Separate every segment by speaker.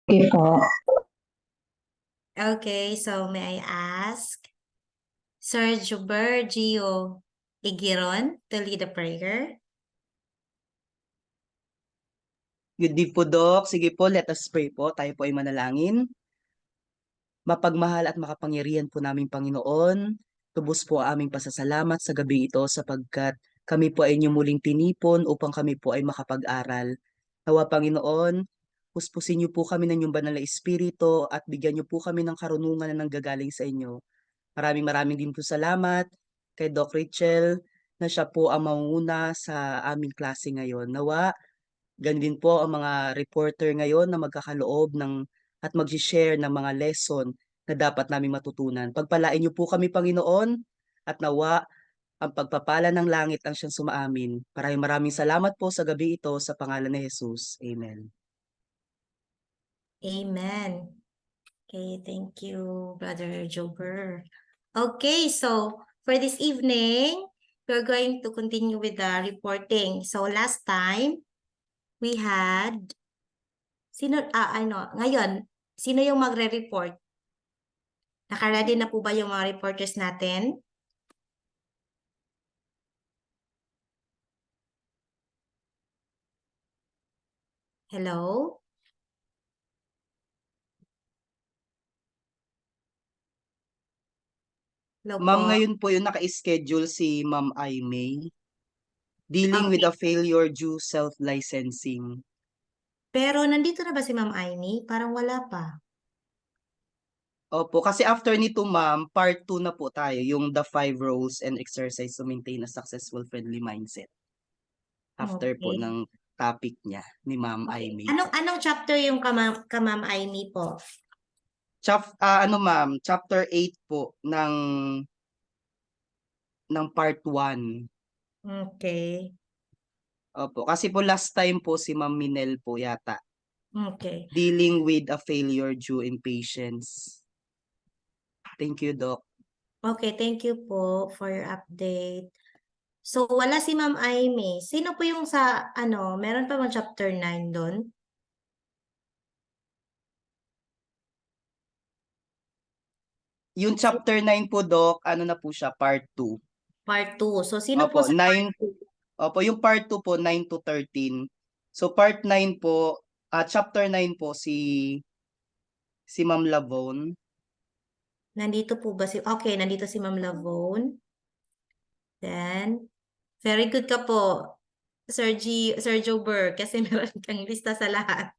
Speaker 1: Okay po.
Speaker 2: Okay, so may I ask Sir Juber Gio Igiron to lead the prayer?
Speaker 3: Good day po, Doc. Sige po, let us pray po. Tayo po ay manalangin. Mapagmahal at makapangyarihan po naming Panginoon, tubos po ang aming pasasalamat sa gabi ito sapagkat kami po ay inyong muling tinipon upang kami po ay makapag-aral. Nawa, Panginoon, puspusin niyo po kami ng inyong banal na espiritu at bigyan niyo po kami ng karunungan na nanggagaling sa inyo. Maraming maraming din po salamat kay Doc Rachel na siya po ang mangunguna sa aming klase ngayon. Nawa, ganun din po ang mga reporter ngayon na magkakaloob at mag-share ng mga lesson na dapat namin matutunan. Pagpalain niyo po kami, Panginoon, at nawa ang pagpapala ng langit ang siyang sumaamin. Maraming maraming salamat po sa gabi ito sa pangalan ni Jesus. Amen.
Speaker 2: Amen. Okay, thank you, Brother Jober. Okay, so for this evening, we're going to continue with the reporting. So last time, we had, ngayon, sino yung magre-report? Naka-ready na po ba yung mga reporters natin? Hello? Hello
Speaker 3: Ma'am,
Speaker 2: po?
Speaker 3: ngayon po yung naka-schedule si Ma'am Aimee, dealing with
Speaker 2: Okay.
Speaker 3: a failure due self-licensing.
Speaker 2: Pero nandito na ba si Ma'am Aimee? Parang wala pa.
Speaker 3: Opo, kasi after nito, Ma'am, part 2 na po tayo, yung the 5 rules and exercise to maintain a successful friendly mindset. After po
Speaker 2: Okay.
Speaker 3: ng topic niya ni Ma'am
Speaker 2: Okay.
Speaker 3: Aimee.
Speaker 2: Anong chapter yung ka Ma'am Aimee po?
Speaker 3: Ma'am, chapter 8 po ng part 1.
Speaker 2: Okay.
Speaker 3: Opo, kasi po last time po si Ma'am Minel po yata,
Speaker 2: Okay.
Speaker 3: dealing with a failure due impatience. Thank you, Doc.
Speaker 2: Okay, thank you po for your update. So, wala si Ma'am Aimee. Sino po yung meron pa bang chapter 9 doon?
Speaker 3: Yung chapter 9 po, Doc, ano na po siya, part 2.
Speaker 2: Part 2. So, sino po
Speaker 3: Opo,
Speaker 2: sa part 2?
Speaker 3: Opo, yung part 2 po, 9 to 13. So, part 9 po, chapter 9 po, si Ma'am Lavone.
Speaker 2: Nandito po ba okay, nandito si Ma'am Lavone. Then, very good ka po, Sir Jober, kasi meron kang lista sa lahat.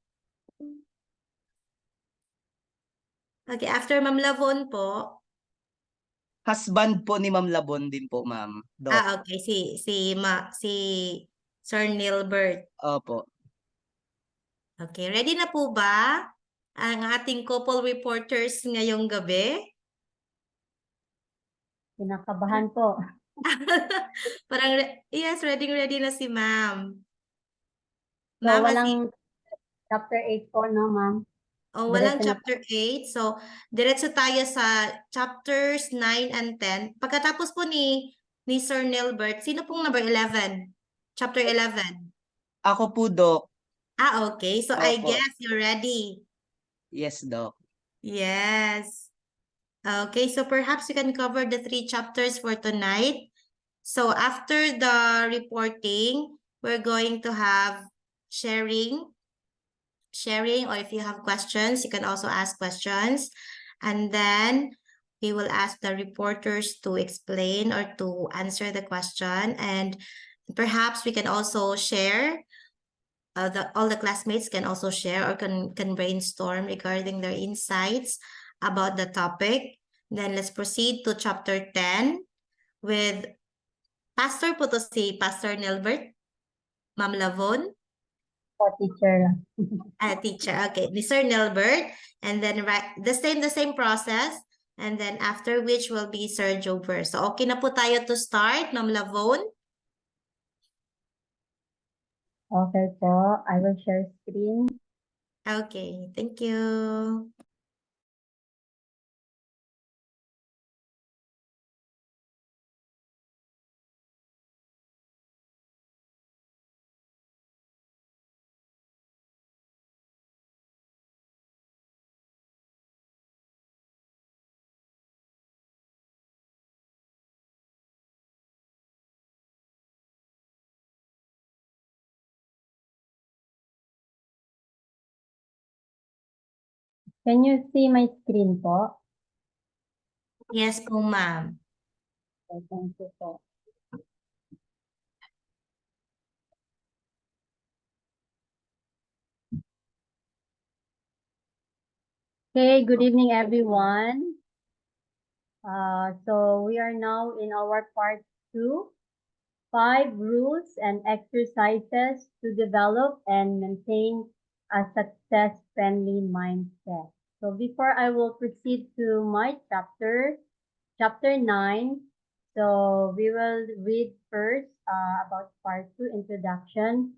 Speaker 2: Okay, after Ma'am Lavone po.
Speaker 3: Husband po ni Ma'am Lavone din po, Ma'am. Doc.
Speaker 2: Okay, si Sir Nilbert.
Speaker 3: Opo.
Speaker 2: Okay, ready na po ba ang ating couple reporters ngayong gabi?
Speaker 1: Kinakabahan po.
Speaker 2: Parang, yes, ready na si Ma'am.
Speaker 1: So, walang chapter 8 po, no, ma'am?
Speaker 2: Walang
Speaker 1: Diretso na
Speaker 2: chapter 8. So, diretso tayo sa chapters 9 and 10. Pagkatapos po ni Sir Nilbert, sino pong number 11? Chapter 11.
Speaker 3: Ako po, Doc.
Speaker 2: Okay. So, I
Speaker 3: Opo.
Speaker 2: guess you're ready.
Speaker 3: Yes, Doc.
Speaker 2: Yes. Okay, so perhaps you can cover the 3 chapters for tonight. So, after the reporting, we're going to have sharing, or if you have questions, you can also ask questions. And then we will ask the reporters to explain or to answer the question. And perhaps we can also share, all the classmates can also share or can brainstorm regarding their insights about the topic. Then let's proceed to chapter 10 with Pastor po to si Pastor Nilbert, Ma'am Lavone.
Speaker 1: teacher.
Speaker 2: Teacher, okay. Mr. Nilbert, and then the same process, and then after which will be Sir Jover. So okay na po tayo to start, Ma'am Lavone.
Speaker 1: Okay po, I will share screen.
Speaker 2: Okay, thank you.
Speaker 1: Can you see my screen po?
Speaker 2: Yes po, ma'am.
Speaker 1: Okay, thank you po. Okay, good evening, everyone. So we are now in our part 2, 5 rules and exercises to develop and maintain a success-friendly mindset. So before I will proceed to my chapter 9, so we will read first about part 2, introduction.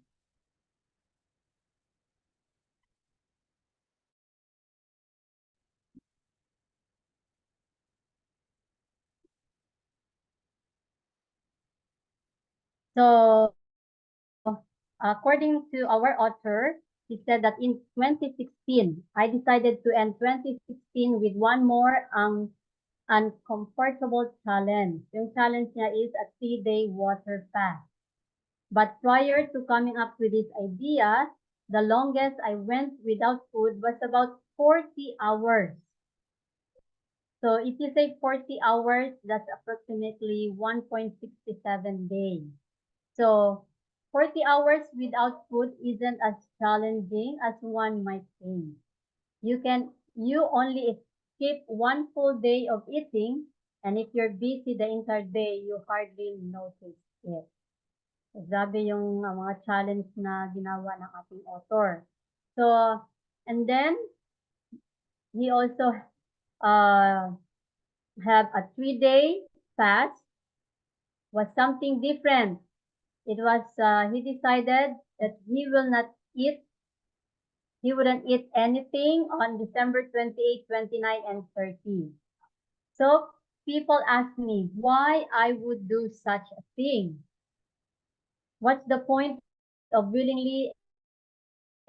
Speaker 1: So according to our author, he said that in 2016, I decided to end 2016 with one more uncomfortable challenge. Yung challenge niya is a 3-day water fast. But prior to coming up with this idea, the longest I went without food was about 40 hours. So if you say 40 hours, that's approximately 1.67 days. So 40 hours without food isn't as challenging as one might think. You only skip one full day of eating, and if you're busy the entire day, you hardly notice it. Grabe yung mga challenge na ginawa ng ating author. So, and then, he also have a 3-day fast, was something different. It was, he decided that he wouldn't eat anything on December 28, 29, and 30. So people ask me why I would do such a thing. What's the point of willingly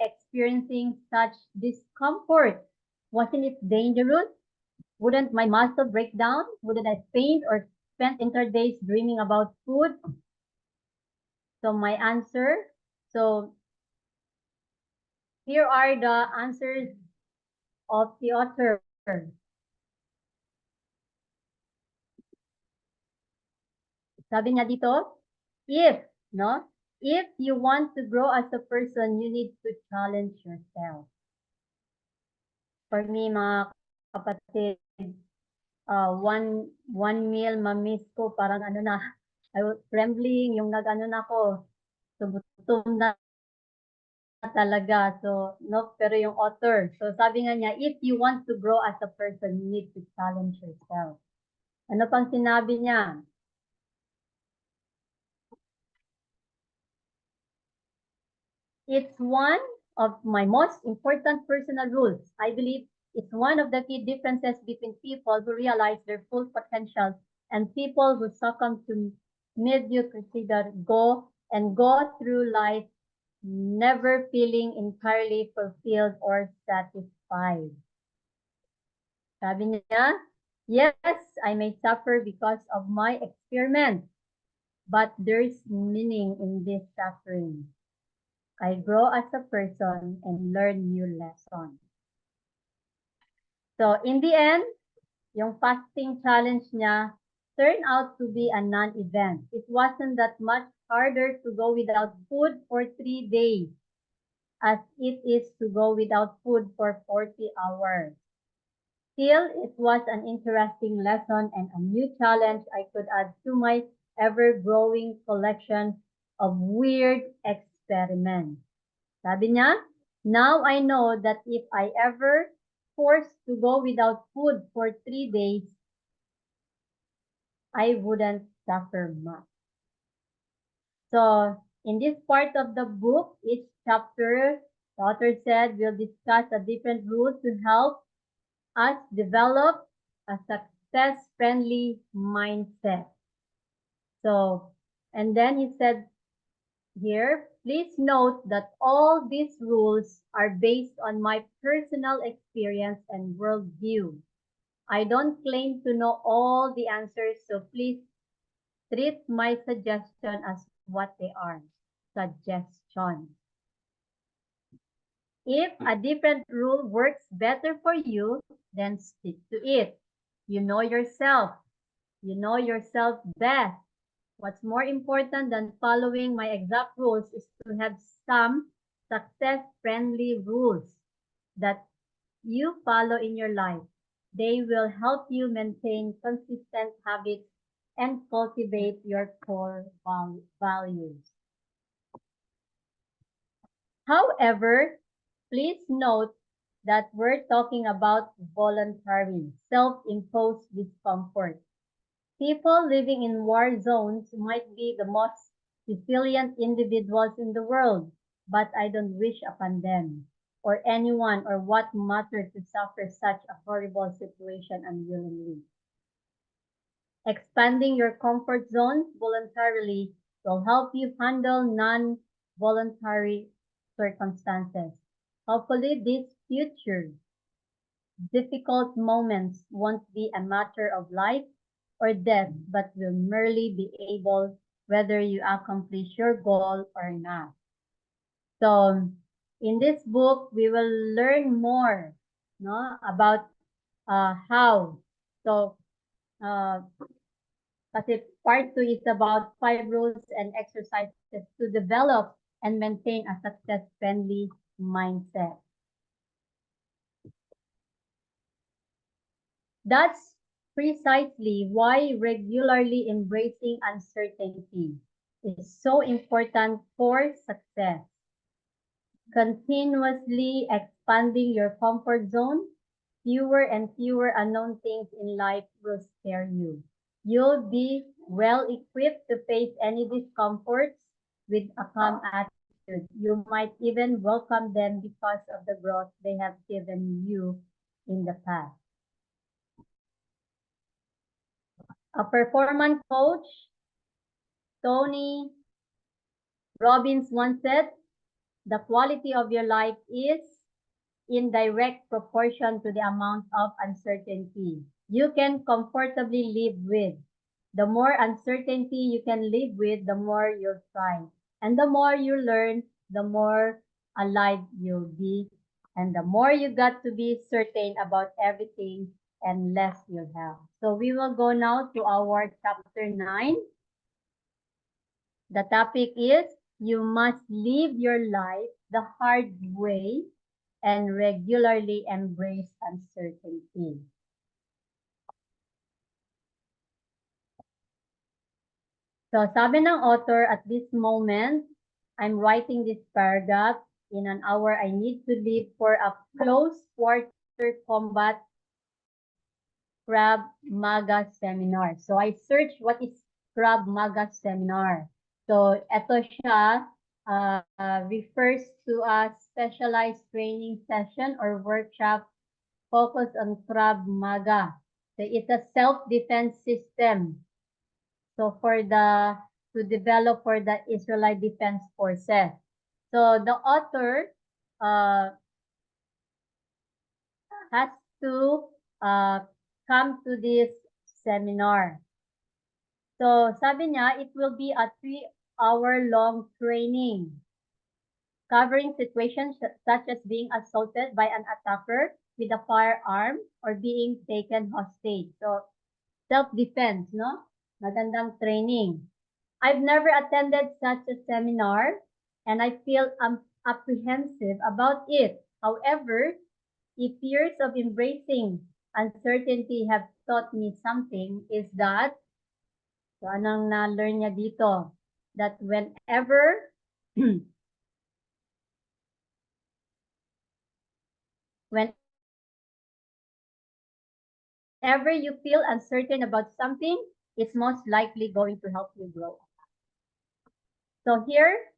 Speaker 1: experiencing such discomfort? Wasn't it dangerous? Wouldn't my muscle break down? Wouldn't I faint or spend entire days dreaming about food? So my answer, so here are the answers of the author. Sabi niya dito, if you want to grow as a person, you need to challenge yourself. For me, mga kapatid, one meal, ma-miss ko, parang ano na, I was trembling, yung nag-ano na ako, so gutom na talaga. So, no, pero yung author, so sabi nga niya, if you want to grow as a person, you need to challenge yourself. Ano pang sinabi niya? It's one of my most important personal rules. I believe it's one of the key differences between people who realize their full potential and people who succumb to mediocrity that go through life never feeling entirely fulfilled or satisfied. Sabi niya, yes, I may suffer because of my experiment, but there's meaning in this suffering. I grow as a person and learn new lessons. So in the end, yung fasting challenge niya turned out to be a non-event. It wasn't that much harder to go without food for 3 days as it is to go without food for 40 hours. Still, it was an interesting lesson and a new challenge I could add to my ever-growing collection of weird experiments. Sabi niya, now I know that if I ever forced to go without food for 3 days, I wouldn't suffer much. So in this part of the book, each chapter, the author said, we'll discuss a different rule to help us develop a success-friendly mindset. So, and then he said here, please note that all these rules are based on my personal experience and worldview. I don't claim to know all the answers, so please treat my suggestion as what they are, suggestions. If a different rule works better for you, then stick to it. You know yourself. You know yourself best. What's more important than following my exact rules is to have some success-friendly rules that you follow in your life. They will help you maintain consistent habits and cultivate your core values. However, please note that we're talking about voluntary, self-imposed discomfort. People living in war zones might be the most resilient individuals in the world, but I don't wish upon them or anyone or what matter to suffer such a horrible situation unwillingly. Expanding your comfort zone voluntarily will help you handle non-voluntary circumstances. Hopefully, these future difficult moments won't be a matter of life or death, but will merely be able whether you accomplish your goal or not. So, in this book, we will learn more, no, about how. So, kasi part 2 is about 5 rules and exercises to develop and maintain a success-friendly mindset. That's precisely why regularly embracing uncertainty is so important for success. Continuously expanding your comfort zone, fewer and fewer unknown things in life will scare you. You'll be well equipped to face any discomforts with a calm attitude. You might even welcome them because of the growth they have given you in the past. A performance coach, Tony Robbins once said, the quality of your life is in direct proportion to the amount of uncertainty you can comfortably live with. The more uncertainty you can live with, the more you'll thrive. And the more you learn, the more alive you'll be. And the more you got to be certain about everything and less you'll have. So we will go now to our chapter 9. The topic is, you must live your life the hard way and regularly embrace uncertainty. So sabi ng author, at this moment, I'm writing this paragraph. In an hour, I need to leave for a close quarter combat Krav Maga seminar. So I searched what is Krav Maga seminar. So ito siya, refers to a specialized training session or workshop focused on Krav Maga. So it's a self-defense system. So to develop for the Israelite Defense Forces. So the author has to come to this seminar. So sabi niya, it will be a 3-hour-long training covering situations such as being assaulted by an attacker with a firearm or being taken hostage. So self-defense, no? Magandang training. I've never attended such a seminar and I feel apprehensive about it. However, if years of embracing uncertainty have taught me something, is that, so anong na-learn niya dito? That whenever you feel uncertain about something, it's most likely going to help you grow. So here,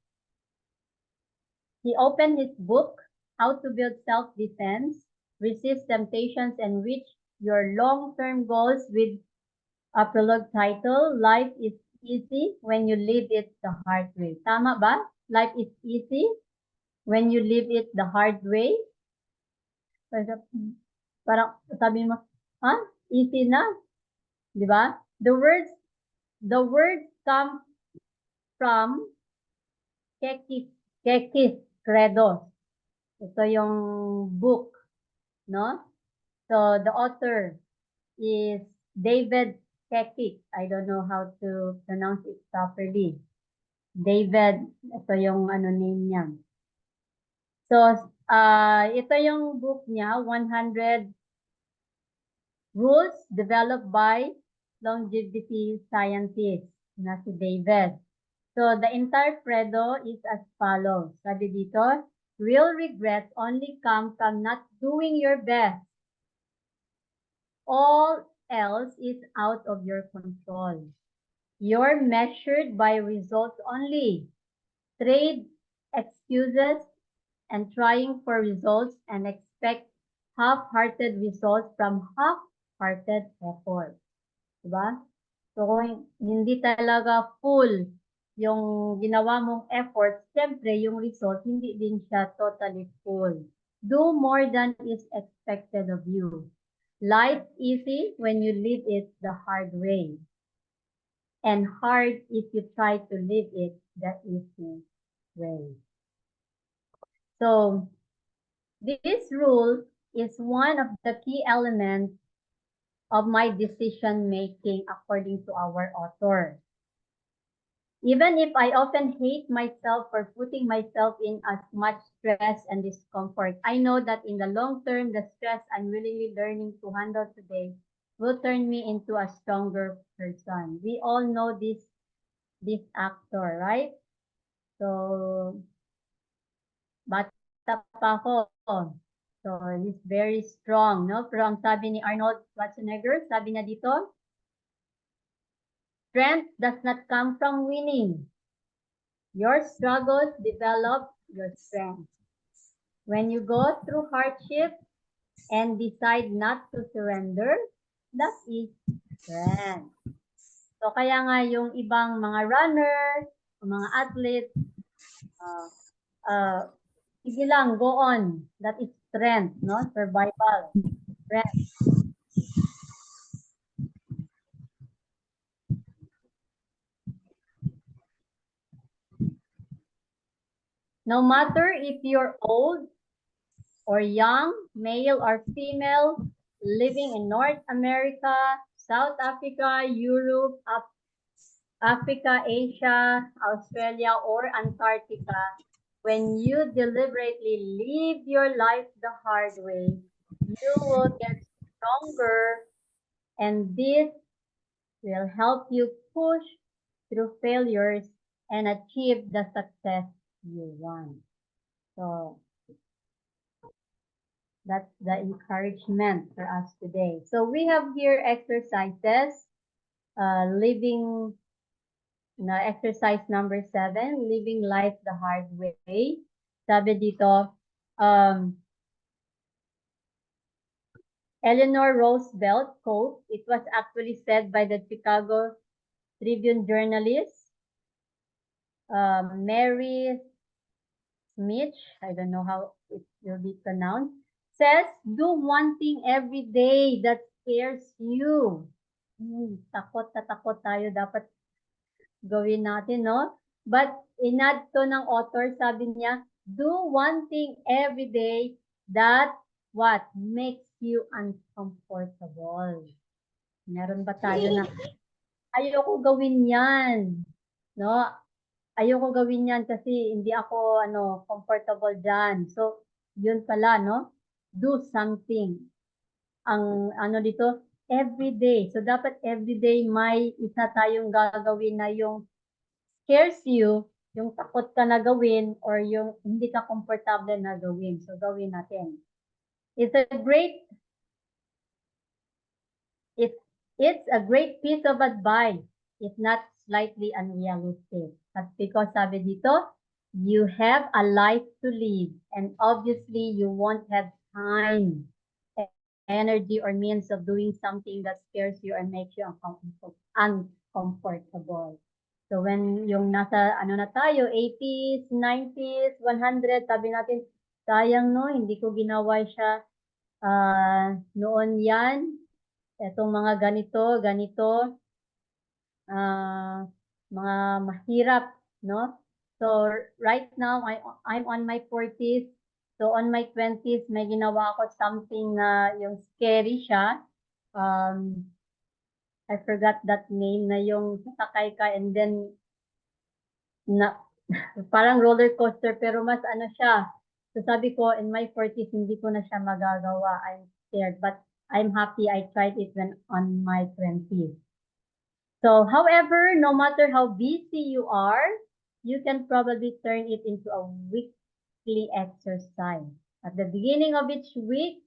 Speaker 1: he opened his book, How to Build Self-Defense, Resist Temptations, and Reach Your Long-Term Goals with a prologue title, Life is Easy When You Live It the Hard Way. Tama ba? Life is easy when you live it the hard way. Parang sabi mo, easy na? Di ba? The words come from Kekis Kredos. Ito yung book, no? So the author is David Kekik. I don't know how to pronounce it properly. David, ito yung name niya. So, ito yung book niya, 100 Rules Developed by Longevity Scientist na si David. So, the entire credo is as follows. Sabi dito, real regrets only come from not doing your best. All else is out of your control. You're measured by results only. Trade excuses and trying for results and expect half-hearted results from half-hearted effort. Diba? So kung hindi talaga full yung ginawa mong effort, siyempre yung result hindi din siya totally full. Do more than is expected of you. Life's easy when you live it the hard way. And hard if you try to live it the easy way. So, this rule is one of the key elements of my decision making according to our author. Even if I often hate myself for putting myself in as much stress and discomfort, I know that in the long term, the stress I'm willingly learning to handle today will turn me into a stronger person. We all know this actor, right? So, bata pa ako. So, he's very strong, no? Pero ang sabi ni Arnold Schwarzenegger, sabi niya dito, strength does not come from winning. Your struggles develop your strength. When you go through hardship and decide not to surrender, that is strength. So, kaya nga yung ibang mga runners, mga athletes, sige lang, go on. That is strength, no? Survival. Strength. No matter if you're old or young, male or female, living in North America, South Africa, Europe, Africa, Asia, Australia, or Antarctica, when you deliberately live your life the hard way, you will get stronger, and this will help you push through failures and achieve the success you want. So that's the encouragement for us today. So we have here exercises, exercise number 7, living life the hard way. Sabi dito, Eleanor Roosevelt quote, it was actually said by the Chicago Tribune journalist, Mary Smith, I don't know how it will be pronounced, says, do one thing every day that scares you. Takot na takot tayo dapat gawin natin, no? But inad to ng author, sabi niya, do one thing every day that what makes you uncomfortable. Meron ba tayo na ayoko gawin yan, no? Ayoko gawin yan kasi hindi ako comfortable diyan. So, yun pala, no? Do something. Ang dito, every day. So, dapat every day may isa tayong gagawin na yung scares you, yung takot ka na gawin or yung hindi ka comfortable na gawin. So, gawin natin. It's a great piece of advice. It's not slightly unrealistic. That's because sabi dito, you have a life to live and obviously you won't have time, energy, or means of doing something that scares you or makes you uncomfortable. So when yung nasa na tayo, 80s, 90s, 100, sabi natin, sayang no, hindi ko ginawa siya noon yan. Etong mga ganito, mga mahirap, no? So right now, I'm on my 40s. So on my 20s, may ginawa ako something na yung scary siya. I forgot that name na yung sasakay ka and then na parang roller coaster pero mas ano siya. So sabi ko in my 40s hindi ko na siya magagawa. I'm scared but I'm happy I tried it when on my 20s. So however, no matter how busy you are, you can probably turn it into a weekly exercise. At the beginning of each week,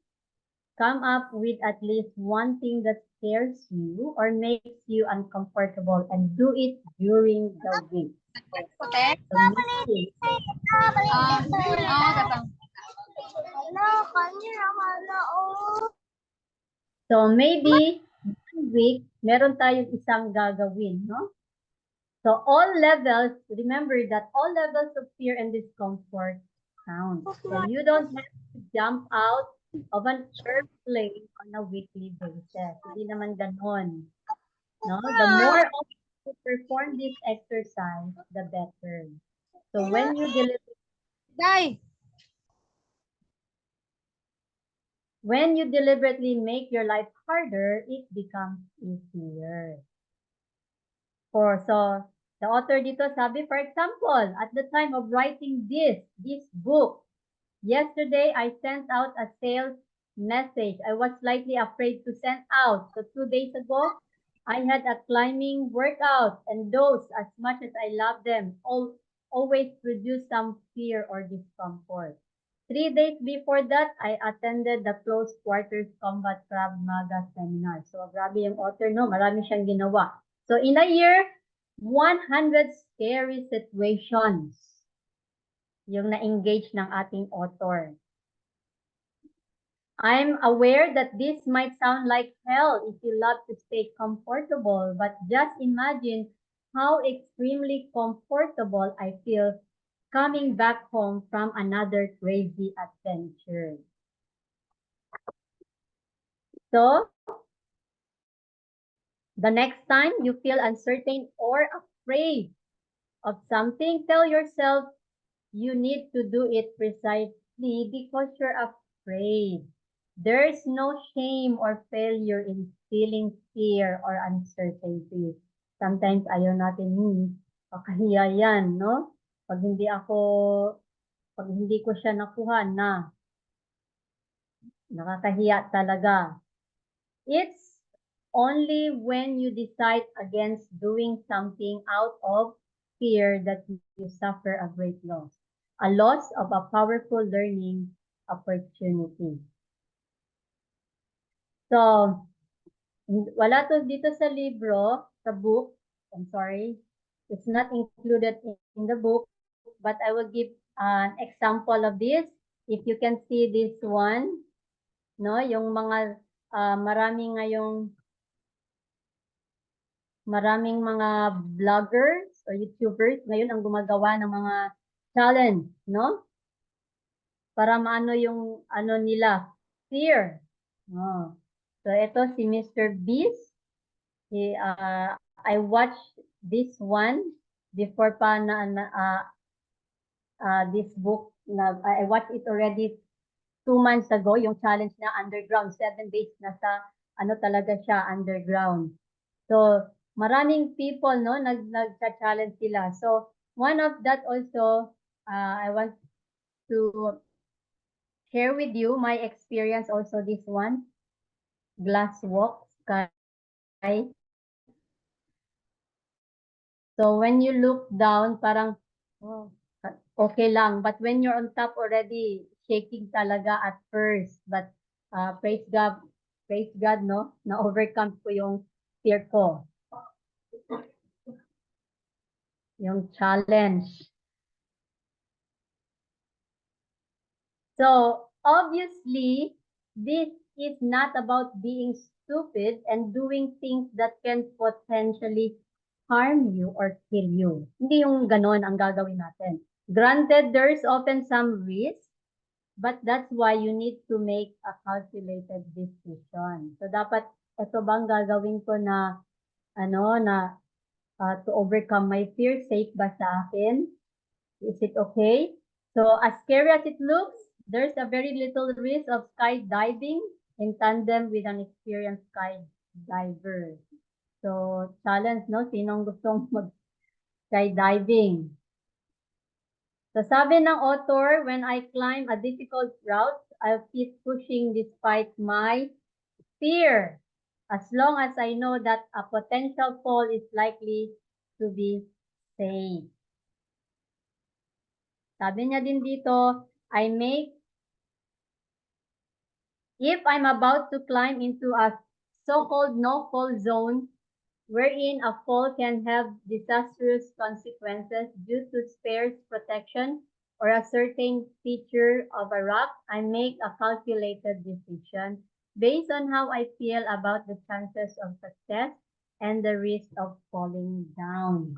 Speaker 1: come up with at least one thing that scares you or makes you uncomfortable and do it during the week. So maybe, so maybe one week, meron tayong isang gagawin, no? So all levels, remember that all levels of fear and discomfort count. So you don't have to jump out of an airplane on a weekly basis. Hindi naman ganon. No? The more often you perform this exercise, the better. So when you deliberately make your life harder, it becomes easier. So the author dito sabi, for example, at the time of writing this book, yesterday I sent out a sales message. I was slightly afraid to send out. So 2 days ago, I had a climbing workout, and those, as much as I love them, always produce some fear or discomfort. 3 days before that, I attended the Close Quarters Combat Krav Maga seminar. So grabe yung author, no? Marami siyang ginawa. So in a year, 100 scary situations yung na-engage ng ating author. I'm aware that this might sound like hell if you love to stay comfortable, but just imagine how extremely comfortable I feel coming back home from another crazy adventure. So, the next time you feel uncertain or afraid of something, tell yourself you need to do it precisely because you're afraid. There's no shame or failure in feeling fear or uncertainty. Sometimes ayaw natin, kakahiya yan, no? Pag hindi ko siya nakuha na, nakakahiya talaga. It's only when you decide against doing something out of fear that you suffer a great loss. A loss of a powerful learning opportunity. So, wala to dito sa libro, sa book. I'm sorry. It's not included in the book, but I will give an example of this. If you can see this one, no, yung mga maraming mga vloggers or YouTubers ngayon ang gumagawa ng mga challenge, no? Para maano yung nila, fear. Oh. So ito si Mr. Beast. I watched this one before pa this book I watched it already 2 months ago, yung challenge na underground, 7 days na sa talaga siya underground. So maraming people no nag-challenge sila. So one of that also I want to share with you my experience also this one. Glass walk sky. So when you look down, parang okay lang. But when you're on top already, shaking talaga at first. But praise God, no? Na-overcome ko yung fear ko. Yung challenge. So obviously, this is not about being stupid and doing things that can potentially harm you or kill you. Hindi yung ganon ang gagawin natin. Granted, there's often some risk, but that's why you need to make a calculated decision. So dapat ito bang gagawin ko na to overcome my fear, safe ba sa akin? Is it okay? So as scary as it looks, there's a very little risk of skydiving in tandem with an experienced skydiver. So, challenge, no? Sinong gustong mag-skydiving? So, sabi ng author, when I climb a difficult route, I'll keep pushing despite my fear, as long as I know that a potential fall is likely to be safe. Sabi niya din dito, if I'm about to climb into a so-called no-fall zone, wherein a fall can have disastrous consequences due to sparse protection or a certain feature of a rock, I make a calculated decision based on how I feel about the chances of success and the risk of falling down.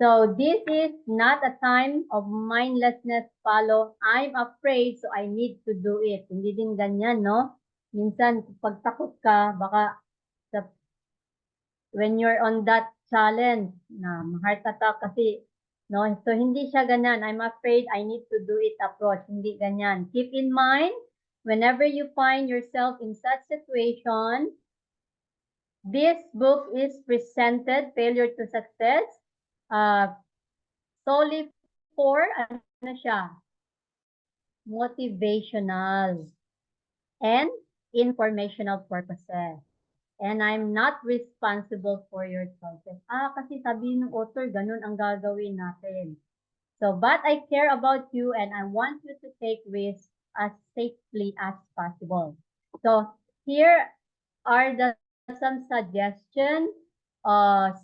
Speaker 1: So this is not a time of mindlessness follow. I'm afraid, so I need to do it. Hindi din ganyan, no? Minsan, pag takot ka, baka when you're on that challenge na heart attack kasi, no? So hindi siya ganyan. I'm afraid I need to do it approach. Hindi ganyan. Keep in mind, whenever you find yourself in such situation, this book is presented, Failure to Success, solely for, ano siya, motivational and informational purposes. And I'm not responsible for your choices. Kasi sabi ng author, ganun ang gagawin natin. So, but I care about you and I want you to take risks as safely as possible. So, here are some suggestions,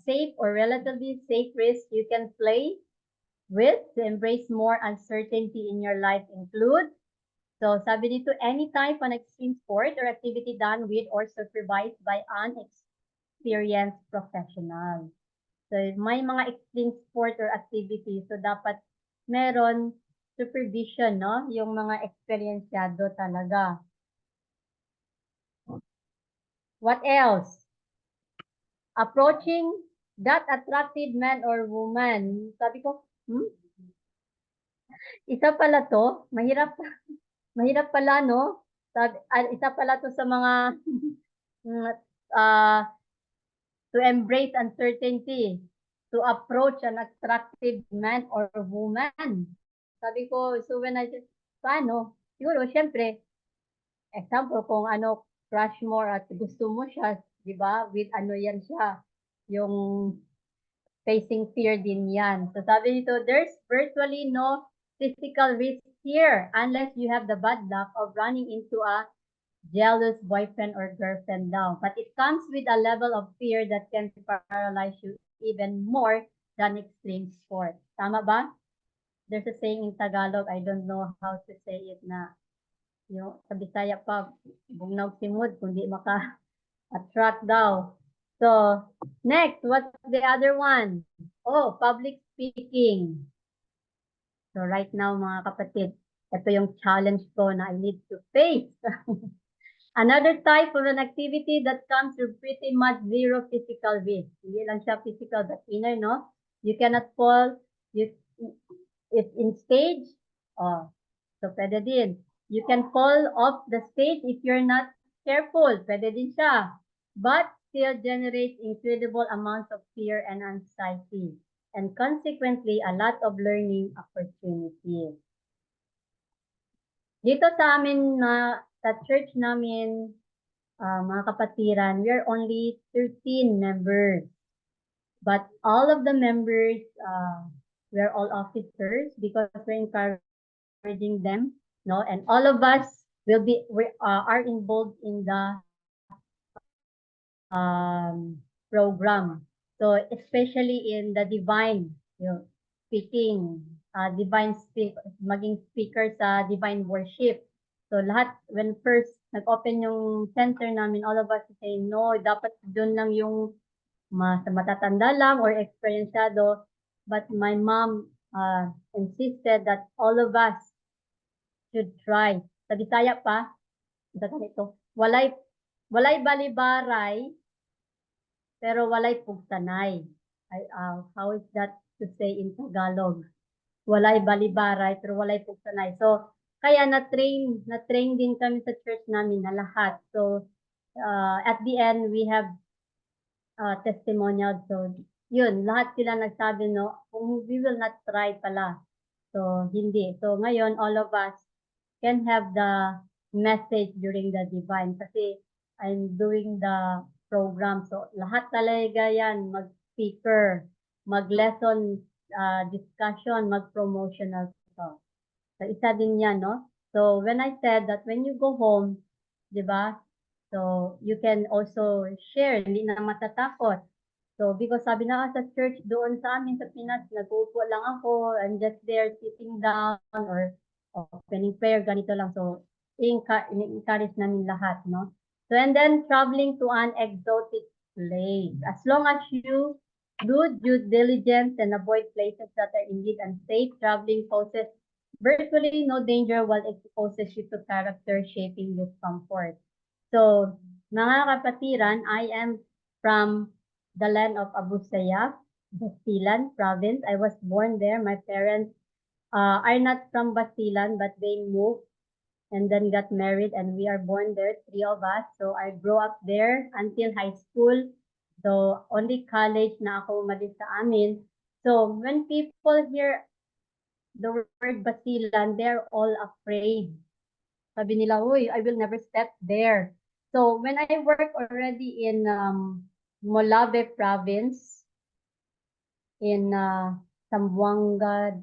Speaker 1: safe or relatively safe risks you can play with to embrace more uncertainty in your life include, so sabi dito, any type of extreme sport or activity done with or supervised by an experienced professional. So may mga extreme sport or activity, so dapat meron supervision, no? Yung mga experienced talaga. What else? Approaching that attractive man or woman. Sabi ko, isa pala to, mahirap pala, no? Isa pala to sa mga to embrace uncertainty, to approach an attractive man or woman. Sabi ko, so when I just, paano? Siguro, syempre, example, kung ano, crush mo at gusto mo siya, di ba? With ano yan siya, yung facing fear din yan. So sabi nito, there's virtually no physical risk here unless you have the bad luck of running into a jealous boyfriend or girlfriend now. But it comes with a level of fear that can paralyze you even more than extreme sport. Tama ba? There's a saying in Tagalog, I don't know how to say it na, yung sa Bisaya pa, bugnaw simod, kundi maka-attract daw. So, next, what's the other one? Oh, public speaking. So, right now, mga kapatid, ito yung challenge ko na I need to face. Another type of an activity that comes with pretty much zero physical risk. Hindi lang siya physical but inner, no? You cannot fall. It's in stage. Oh, so pwede din. You can fall off the stage if you're not careful. Pwede din siya. But still generates incredible amounts of fear and anxiety. And consequently, a lot of learning opportunities. Dito sa amin sa church namin, mga kapatiran, we are only 13 members. But all of the members, we are all officers because we're encouraging them, no? And all of us are involved in the program. So especially in the divine, speaking, maging speaker sa divine worship. So lahat, when first nag-open yung center namin, all of us say, no, dapat doon lang yung matatanda lang or experiencado. But my mom insisted that all of us should try. Sa Bisaya pa, ganito, walay balibaray, pero walay pugsanay. How is that to say in Tagalog? walay balibaray, pero walay pugsanay. So, kaya na-train din kami sa church namin na lahat. So, at the end, we have testimonial. So, yun, lahat sila nagsabi, no, we will not try pala. So, hindi. So, ngayon, all of us can have the message during the divine kasi I'm doing the program. So, lahat talaga yan, mag-speaker, mag-lesson discussion, mag-promotional. So, isa din yan, no? So, when I said that when you go home, di ba? So, you can also share, hindi na matatakot. So, because sabi na sa church doon sa amin sa Pinas, nag-uupo lang ako, I'm just there sitting down or opening prayer, ganito lang. So, encourage namin lahat, no? So, and then traveling to an exotic place. As long as you do due diligence and avoid places that are indeed unsafe, traveling poses virtually no danger while it exposes you to character shaping discomfort. So, mga kapatiran, I am from the land of Abu Sayyaf, Basilan province. I was born there. My parents are not from Basilan, but they moved and then got married, and we are born there, 3 of us. So I grew up there until high school. So only college na ako umalis sa amin. So when people hear the word Basilan, they're all afraid. Sabi nila, uy, I will never step there. So when I work already in Molave province, in Zamboanga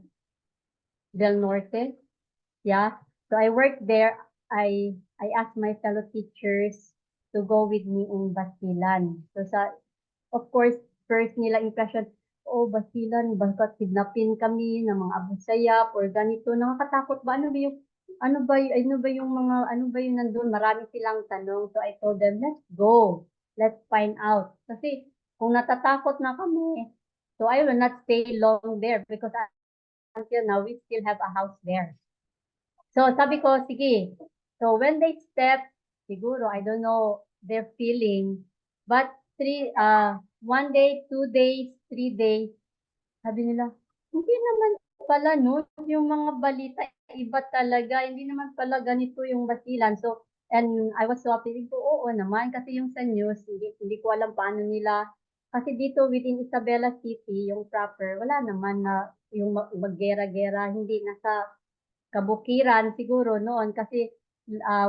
Speaker 1: del Norte, yeah. So I worked there. I asked my fellow teachers to go with me in Basilan. So of course, first nila impression, oh, Basilan, baka kidnapin kami ng mga Abu Sayyaf or ganito. Nakakatakot ba? Ano ba yung nandun? Marami silang tanong. So I told them, let's go. Let's find out. Kasi kung natatakot na kami, so I will not stay long there because until now, we still have a house there. So sabi ko, sige. So when they step, siguro, I don't know their feeling, but 1 day, 2 days, 3 days, sabi nila, hindi naman pala, no? Yung mga balita, iba talaga. Hindi naman pala ganito yung Basilan. So, and I was so happy. Oo naman, kasi yung sa news, hindi ko alam paano nila. Kasi dito within Isabela City, yung proper, wala naman na yung maggera-gera, hindi nasa kabukiran siguro noon. Kasi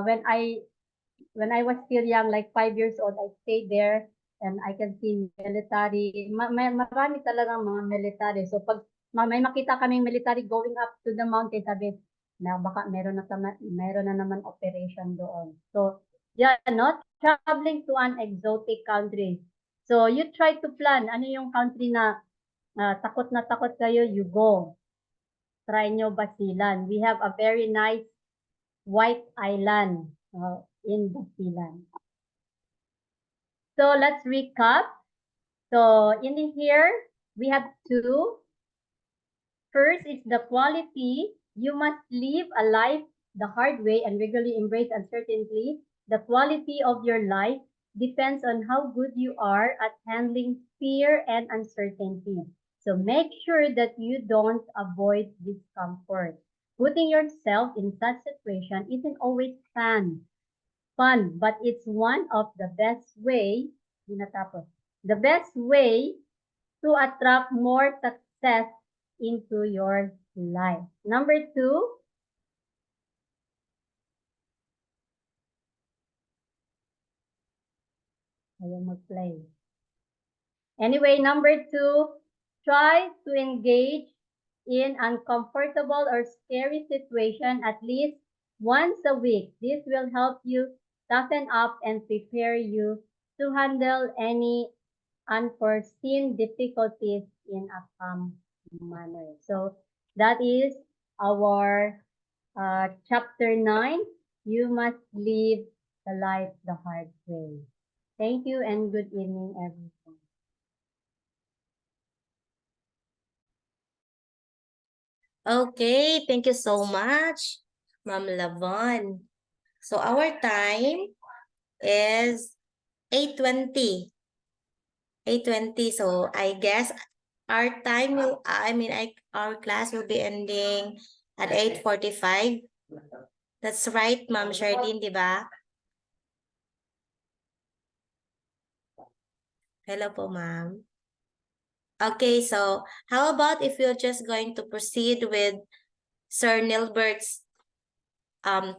Speaker 1: when I was still young, like 5 years old, I stayed there and I can see military. Marami talagang mga military. So pag may makita kaming military going up to the mountain, sabi, na baka meron na naman operation doon. So, yeah, no? Traveling to an exotic country. So, you try to plan. Ano yung country na takot na takot kayo, you go. Try nyo Basilan. We have a very nice white island in Basilan. So let's recap. So in here, we have 2. First is the quality. You must live a life the hard way and regularly embrace uncertainty. The quality of your life depends on how good you are at handling fear and uncertainty. So make sure that you don't avoid discomfort. Putting yourself in such situation isn't always fun, but it's one of the best way, the best way to attract more success into your life. Number 2, ayaw mag-play. Anyway, number 2, try to engage in uncomfortable or scary situation at least once a week. This will help you toughen up and prepare you to handle any unforeseen difficulties in a calm manner. So that is our chapter 9. You must live the life the hard way. Thank you and good evening, everyone.
Speaker 2: Okay, thank you so much, Ma'am Lavon. So our time is 8:20. 8:20. So I guess our time will, our class will be ending at 8:45. That's right, Ma'am Sherlyn, di ba? Hello po, ma'am. Okay, so how about if we're just going to proceed with Sir Nilbert's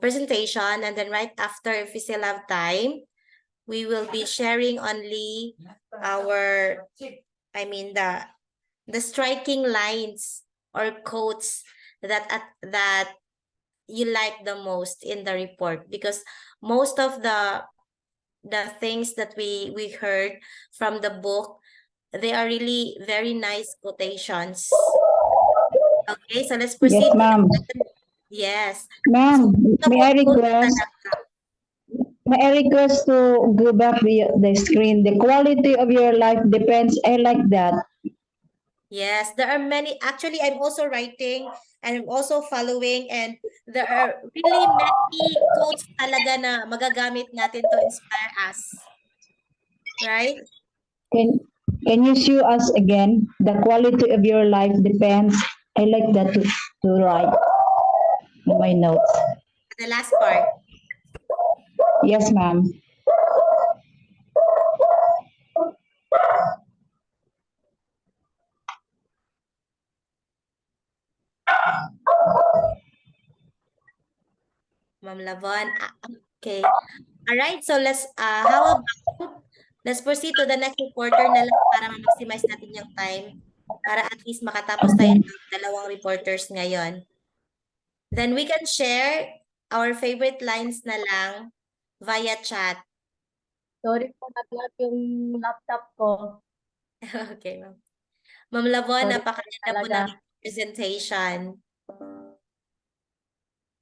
Speaker 2: presentation, and then right after, if we still have time, we will be sharing only our, the striking lines or quotes that you like the most in the report, because most of the things that we heard from the book, they are really very nice quotations. Okay, so let's proceed.
Speaker 4: Yes, ma'am.
Speaker 2: Yes.
Speaker 4: Ma'am,
Speaker 2: So,
Speaker 4: may I
Speaker 2: quote
Speaker 4: request,
Speaker 2: talaga.
Speaker 4: to go back the screen? The quality of your life depends. I like that.
Speaker 2: Yes, there are many. Actually, I'm also writing and I'm also following, and there are really many quotes talaga na magagamit natin to inspire us. Right?
Speaker 4: Can can you show us again? The quality of your life depends. I like that to write in my notes.
Speaker 2: The last part.
Speaker 4: Yes, ma'am.
Speaker 2: Ma'am Lavon. Okay. All right. So how about let's proceed to the next reporter na lang para ma-maximize natin yung time, para at least makatapos tayo ng dalawang reporters ngayon. Then we can share our favorite lines na lang via chat.
Speaker 1: Sorry po, nag-lock yung laptop ko.
Speaker 2: Okay, ma'am. Ma'am Lavon,
Speaker 1: Sorry
Speaker 2: napakaganda po
Speaker 1: talaga.
Speaker 2: ng presentation.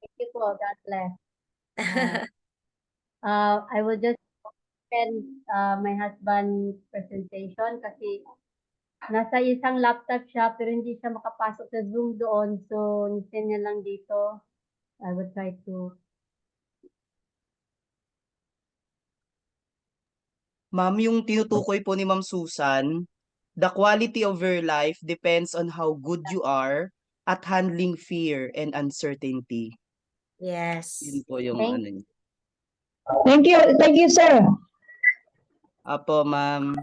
Speaker 1: Thank you po. God bless. I will just send my husband's presentation kasi nasa isang laptop siya pero hindi siya makapasok sa Zoom doon. So, nisend niya lang dito. I will try to.
Speaker 3: Ma'am, yung tinutukoy po ni Ma'am Susan, the quality of your life depends on how good you are at handling fear and uncertainty.
Speaker 2: Yes.
Speaker 3: Yun po yung
Speaker 1: Thank-
Speaker 3: ano niya.
Speaker 4: Thank you, sir.
Speaker 3: Apo, ma'am.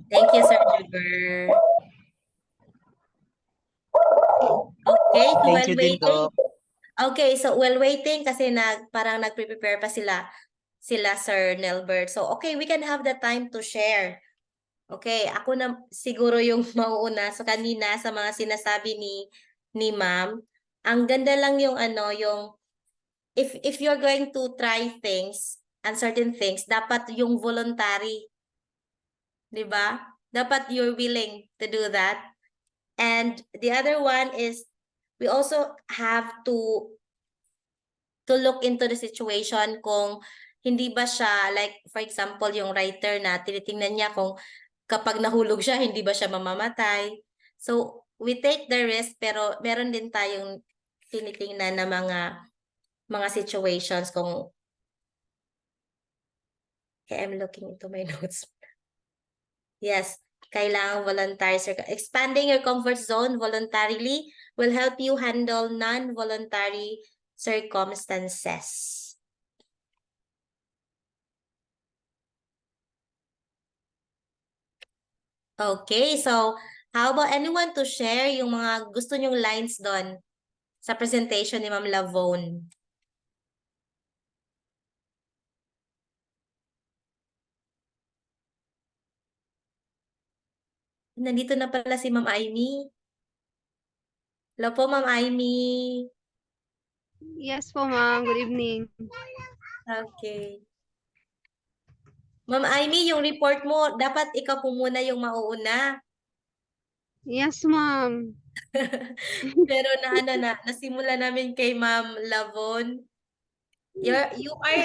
Speaker 2: Thank you, Sir Sugar. Okay, so
Speaker 3: Thank
Speaker 2: while
Speaker 3: you din,
Speaker 2: waiting.
Speaker 3: Doc.
Speaker 2: Okay, so while waiting kasi parang nagpe-prepare pa sila Sir Nelbert. So okay, we can have the time to share. Okay, ako na siguro yung mauuna. So kanina sa mga sinasabi ni Ma'am, ang ganda lang yung yung if you're going to try things, uncertain things, dapat yung voluntary. 'Di ba? Dapat you're willing to do that. And the other one is we also have to look into the situation kung hindi ba siya, like for example, yung writer na tinitingnan niya kung kapag nahulog siya, hindi ba siya mamamatay. So, we take the risk pero meron din tayong tinitingnan na mga situations kung okay, I'm looking into my notes. Yes, kailangan voluntary. Expanding your comfort zone voluntarily will help you handle non-voluntary circumstances. Okay, so how about anyone to share yung mga gusto nyong lines doon sa presentation ni Ma'am Lavone? Nandito na pala si Ma'am Amy. Hello po, Ma'am Amy.
Speaker 5: Yes po, ma'am. Good evening.
Speaker 2: Okay. Ma'am Amy, yung report mo, dapat ikaw po muna yung mauuna.
Speaker 5: Yes, ma'am.
Speaker 2: Pero nasimula namin kay Ma'am Lavone.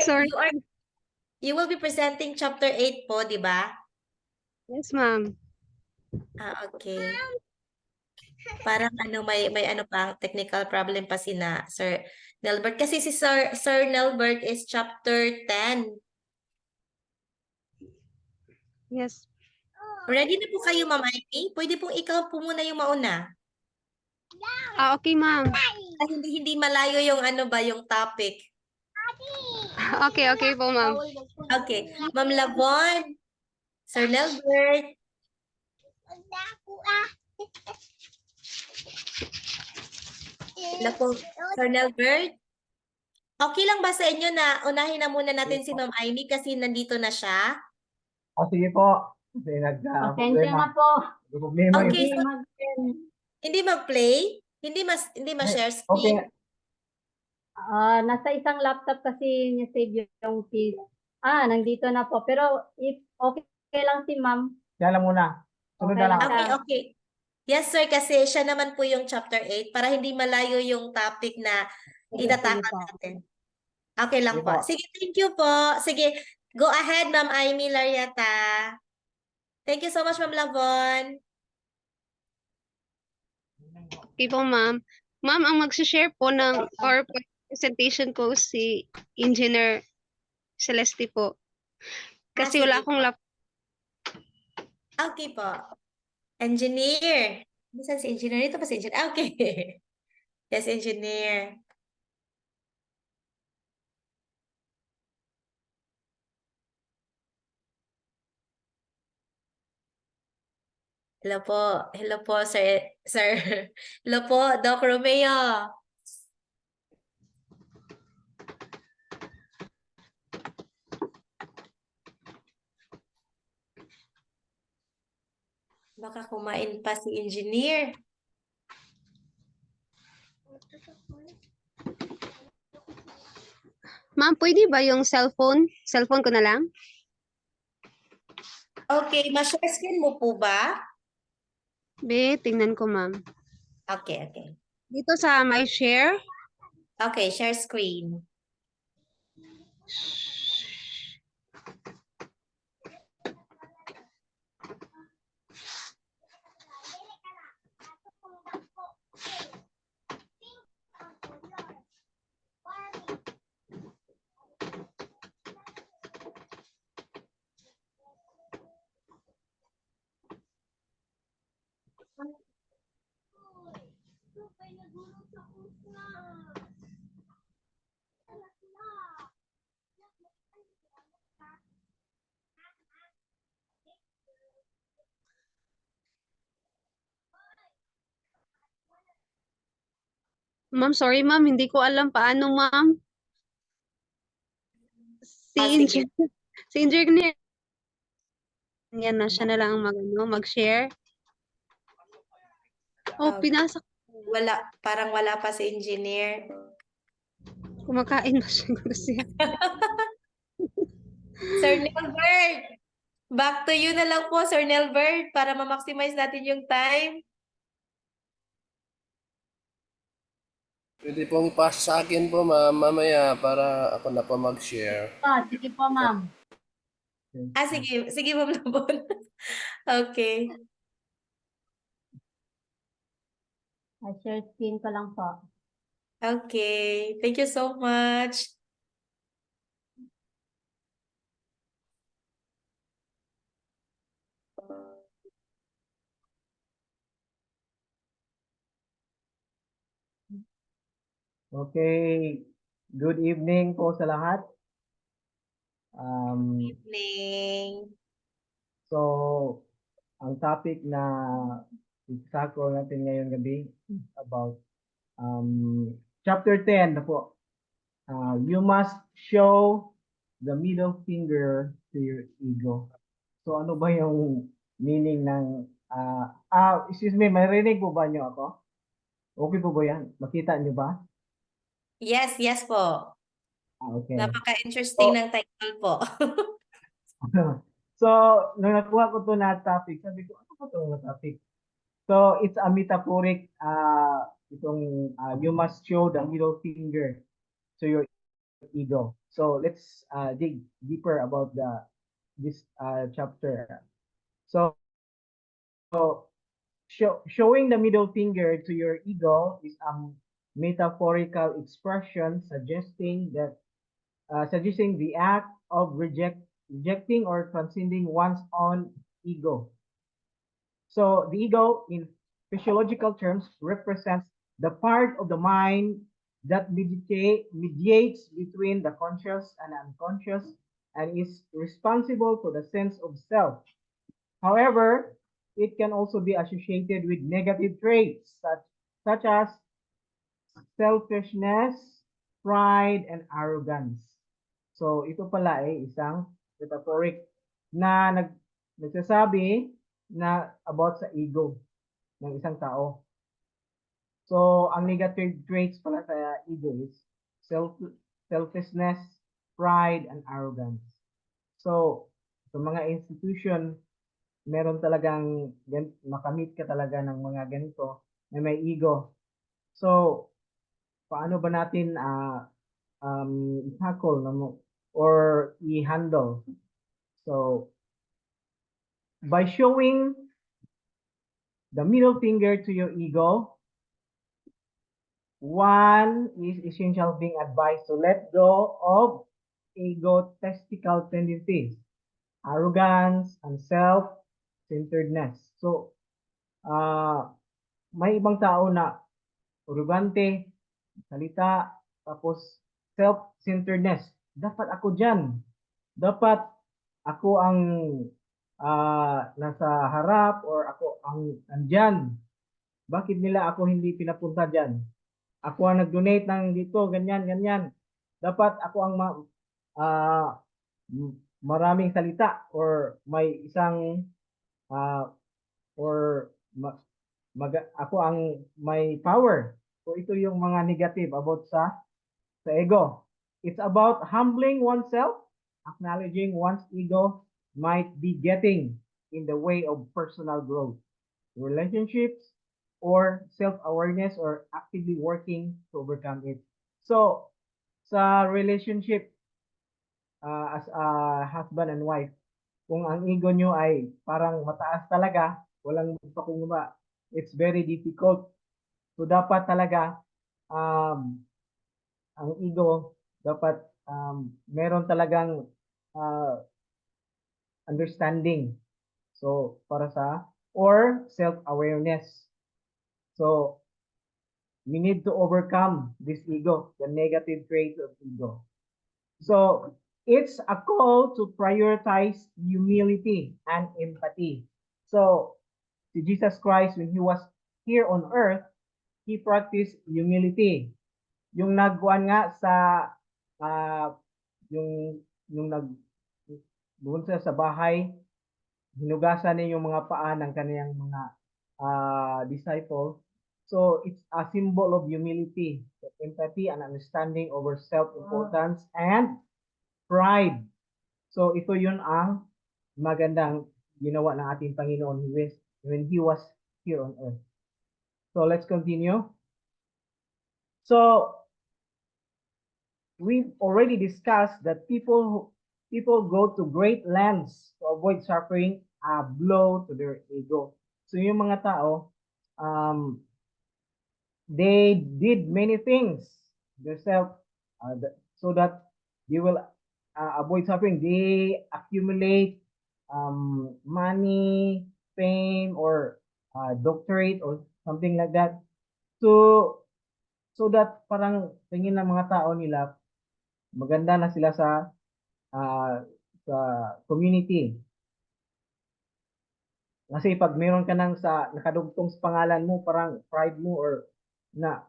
Speaker 5: Sorry.
Speaker 2: You will be presenting chapter 8 po, di ba?
Speaker 5: Yes, ma'am.
Speaker 2: Okay. Parang may pang technical problem pa Sir Nelbert. Kasi si Sir Nelbert is chapter 10.
Speaker 5: Yes.
Speaker 2: Ready na po kayo, Ma'am Amy? Pwede pong ikaw po muna yung mauna.
Speaker 5: Okay, ma'am.
Speaker 2: Ay, hindi malayo yung ano ba, yung topic.
Speaker 5: Okay po, ma'am.
Speaker 2: Okay. Ma'am Lavon, Sir Nelbert. Hello po, Sir Nelbert. Okay lang ba sa inyo na unahin na muna natin si Ma'am Amy kasi nandito na siya?
Speaker 6: Sige po. Kasi
Speaker 1: Pasensya na po.
Speaker 6: problema yung
Speaker 2: Okay,
Speaker 1: Hindi
Speaker 2: so
Speaker 1: mag
Speaker 2: hindi mag-play? Hindi ma-share screen?
Speaker 6: okay.
Speaker 1: nasa isang laptop kasi niya save yung piece. Nandito na po. Pero if okay lang si ma'am,
Speaker 6: Siya lang muna. Sunod
Speaker 1: Okay
Speaker 6: na lang
Speaker 1: lang.
Speaker 6: ako.
Speaker 2: Okay, okay. Yes, sir, kasi siya naman po yung chapter 8 para hindi malayo yung topic na
Speaker 1: sige
Speaker 2: itatakal
Speaker 1: po.
Speaker 2: natin. Okay lang
Speaker 6: Sige
Speaker 2: po.
Speaker 6: po.
Speaker 2: Sige, thank you po. Sige, go ahead, Ma'am Amy Lariata. Thank you so much, Ma'am Lavon.
Speaker 5: Okay po, ma'am. Ma'am, ang mag-share po ng PowerPoint presentation ko si Engineer Celeste po. Kasi wala
Speaker 2: Sige
Speaker 5: akong
Speaker 2: po.
Speaker 5: laptop.
Speaker 2: Okay po. Engineer. Saan si engineer? Ito pa si engineer. Okay. Yes, engineer. Hello po. Hello po, sir. Sir. Hello po, Doc Romeo. Baka kumain pa si engineer.
Speaker 5: Ma'am, pwede ba yung cellphone? Cellphone ko na lang?
Speaker 2: Okay, ma-share screen mo po ba?
Speaker 5: Be, tingnan ko, ma'am.
Speaker 2: Okay, okay.
Speaker 5: Dito sa my share.
Speaker 2: Okay, share screen.
Speaker 5: Ma'am, sorry ma'am, hindi ko alam paano, ma'am. Si
Speaker 2: Sige.
Speaker 5: Engineer. Si Engineer. Yan na, siya na lang ang mag-share. Oh, pinasa.
Speaker 2: Parang wala pa si engineer.
Speaker 5: Kumakain na siguro siya.
Speaker 2: Sir Nelbert, back to you na lang po, Sir Nelbert, para ma-maximize natin yung time.
Speaker 7: Pwede pong pass sa akin po mamaya para ako na po mag-share.
Speaker 1: Sige po ma'am.
Speaker 2: Sige. Sige, Ma'am Labon. Okay.
Speaker 1: Share screen ko lang po.
Speaker 2: Okay. Thank you so much.
Speaker 6: Okay. Good evening po sa lahat.
Speaker 2: Evening.
Speaker 6: So, ang topic na isako natin ngayong gabi is about chapter 10 na po. You must show the middle finger to your ego. So, ano ba yung meaning ng excuse me, marinig po ba niyo ako? Okay po ba yan? Makita niyo ba?
Speaker 2: Yes, yes po.
Speaker 6: Okay.
Speaker 2: Napaka-interesting ng title po.
Speaker 6: So, nung nakuha ko to na topic, sabi ko, ano ba to na topic? So, it's a metaphoric, you must show the middle finger to your ego. So, let's dig deeper about this chapter. So, showing the middle finger to your ego is a metaphorical expression suggesting the act of rejecting or transcending one's own ego. So the ego in physiological terms represents the part of the mind that mediates between the conscious and unconscious and is responsible for the sense of self. However, it can also be associated with negative traits such as selfishness, pride, and arrogance. So ito pala ay isang metaphoric na nagsasabi na about sa ego ng isang tao. So ang negative traits pala sa ego is selfishness, pride, and arrogance. So sa mga institution, meron talagang makamit ka talaga ng mga ganito na may ego. So paano ba natin i-tackle or i-handle? So by showing the middle finger to your ego, one is essential being advised to let go of egotistical tendencies, arrogance, and self-centeredness. So, may ibang tao na arrogante, salita, tapos self-centeredness. Dapat ako dyan. Dapat ako ang nasa harap or ako ang nandyan. Bakit nila ako hindi pinapunta dyan? Ako ang nag-donate ng dito, ganyan, ganyan. Dapat ako ang maraming salita or may isang ako ang may power. So ito yung mga negative about sa ego. It's about humbling oneself, acknowledging one's ego might be getting in the way of personal growth, relationships, or self-awareness, or actively working to overcome it. So, sa relationship as a husband and wife, kung ang ego nyo ay parang mataas talaga, walang magpakumbaba, it's very difficult. So, dapat talaga, ang ego, dapat meron talagang understanding. So, para sa, or self-awareness. So, we need to overcome this ego, the negative traits of ego. So, it's a call to prioritize humility and empathy. So, Jesus Christ, when he was here on earth, he practiced humility. Yung nagkuhan nga sa yung doon sa bahay, hinugasan niya yung mga paa ng kaniyang mga disciple. So it's a symbol of humility, empathy, and understanding over self-importance and pride. So ito yun ang magandang ginawa ng ating Panginoon when he was here on earth. So let's continue. So we've already discussed that people go to great lengths to avoid suffering a blow to their ego. So yung mga tao, they did many things themselves so that they will avoid suffering. They accumulate money, fame, or doctorate or something like that. So that parang tingin ng mga tao nila, maganda na sila sa community. Kasi pag meron ka nang nakadugtong sa pangalan mo, parang pride mo or na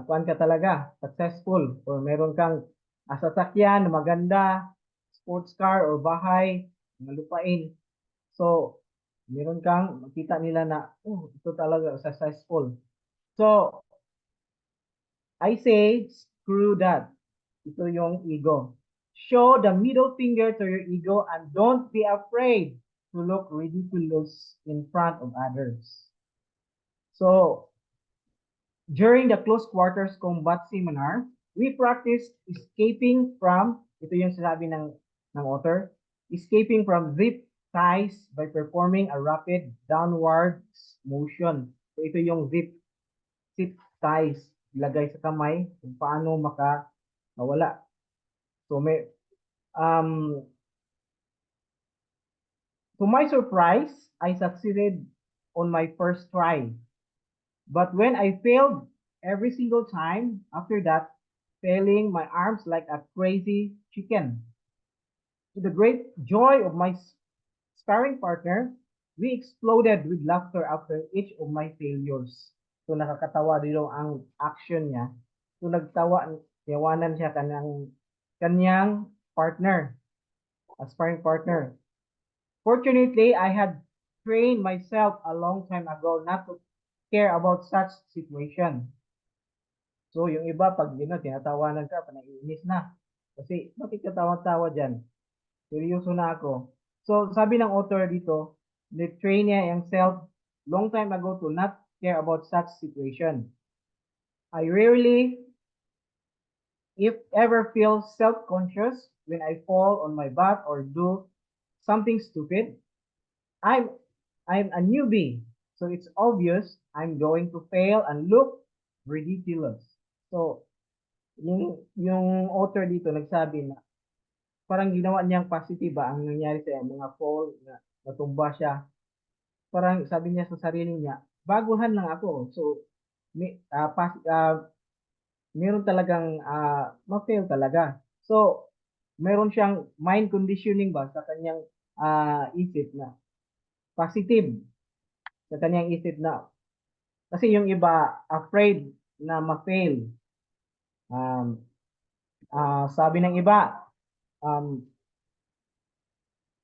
Speaker 6: kuan ka talaga, successful, or meron kang sasakyan, maganda, sports car or bahay, mga lupain. So, meron kang makita nila na, oh, ito talaga successful. So, I say, screw that. Ito yung ego. Show the middle finger to your ego and don't be afraid to look ridiculous in front of others. So, during the close quarters combat seminar, we practice escaping from, ito yung sinabi ng author, escaping from zip ties by performing a rapid downward motion. So, ito yung zip ties, ilagay sa kamay, kung paano mawala. So, may, To my surprise, I succeeded on my first try. But when I failed every single time after that, flailing my arms like a crazy chicken. To the great joy of my sparring partner, we exploded with laughter after each of my failures. So nakakatawa dito ang action niya. So nagtawa, yawanan siya kanyang partner, a sparring partner. Fortunately, I had trained myself a long time ago not to care about such situation. So yung iba pag tinatawanan ka, panaiinis na. Kasi bakit ka tawa-tawa dyan? Seryoso na ako. So sabi ng author dito, na-train niya himself long time ago to not care about such situation. I rarely, if ever, feel self-conscious when I fall on my butt or do something stupid. I'm a newbie, so it's obvious I'm going to fail and look ridiculous. So yung author dito nagsabi na parang ginawa niyang positive ang nangyari sa mga fall na natumba siya. Parang sabi niya sa sarili niya, baguhan lang ako. So meron talagang ma-fail talaga. So meron siyang mind conditioning ba sa kanyang isip na positive sa kanyang isip na kasi yung iba afraid na ma-fail. Sabi ng iba,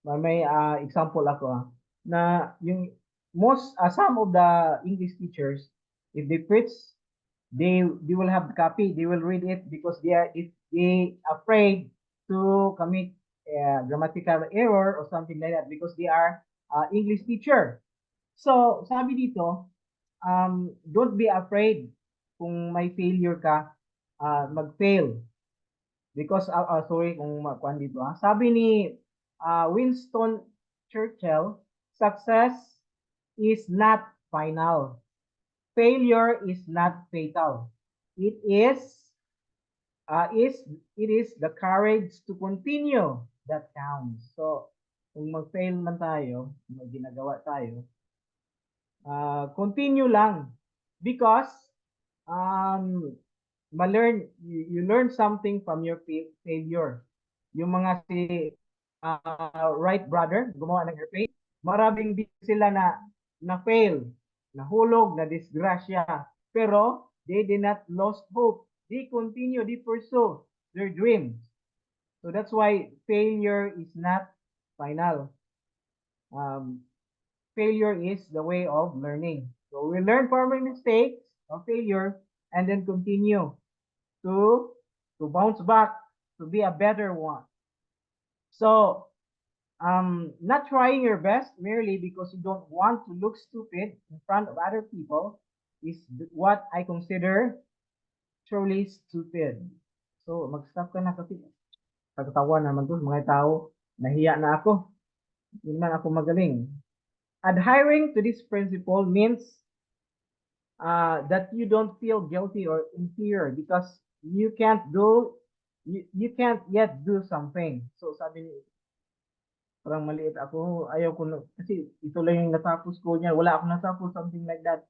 Speaker 6: may example ako na yung some of the English teachers, if they preach, they will have the copy, they will read it because they afraid to commit grammatical error or something like that because they are English teacher. So sabi dito, don't be afraid kung may failure ka, mag-fail. Because, sorry kung makuhan dito. Sabi ni Winston Churchill, success is not final. Failure is not fatal. It is the courage to continue that counts. So, kung mag-fail man tayo, may ginagawa tayo, continue lang because you learn something from your failure. Yung mga si Wright brother, gumawa ng airplane, maraming sila na fail, nahulog, na disgrasya. Pero they did not lost hope. They continue, they pursue their dreams. So that's why failure is not final. Failure is the way of learning. So we learn from our mistakes or failure and then continue to bounce back to be a better one. So not trying your best merely because you don't want to look stupid in front of other people is what I consider truly stupid. So mag-stop ka na kasi pagkatawa naman to mga tao, nahiya na ako. Hindi man ako magaling. Adhering to this principle means that you don't feel guilty or inferior because you can't yet do something. So sabi ni parang maliit ako, ayaw ko na, kasi ito lang yung natapos ko niya, wala akong natapos, something like that.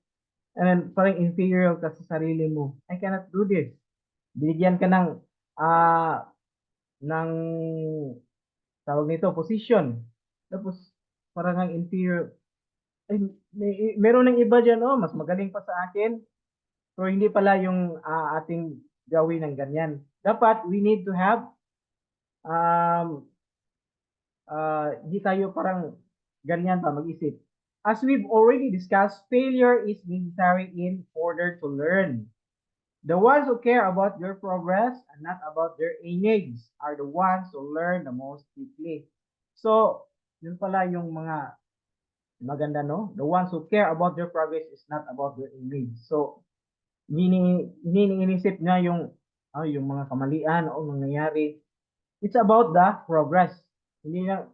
Speaker 6: And then parang inferior ka sa sarili mo. I cannot do this. Binigyan ka ng tawag nito, position. Tapos parang ang inferior. Ay, meron ng iba dyan, mas magaling pa sa akin. So hindi pala yung ating gawin ng ganyan. Dapat we need to have di tayo parang ganyan pa mag-isip. As we've already discussed, failure is necessary in order to learn. The ones who care about your progress and not about their image are the ones who learn the most quickly. So, yun pala yung mga maganda, no? The ones who care about their progress is not about their image. So, inisip niya yung mga kamalian o nangyayari. It's about the progress. Hindi na,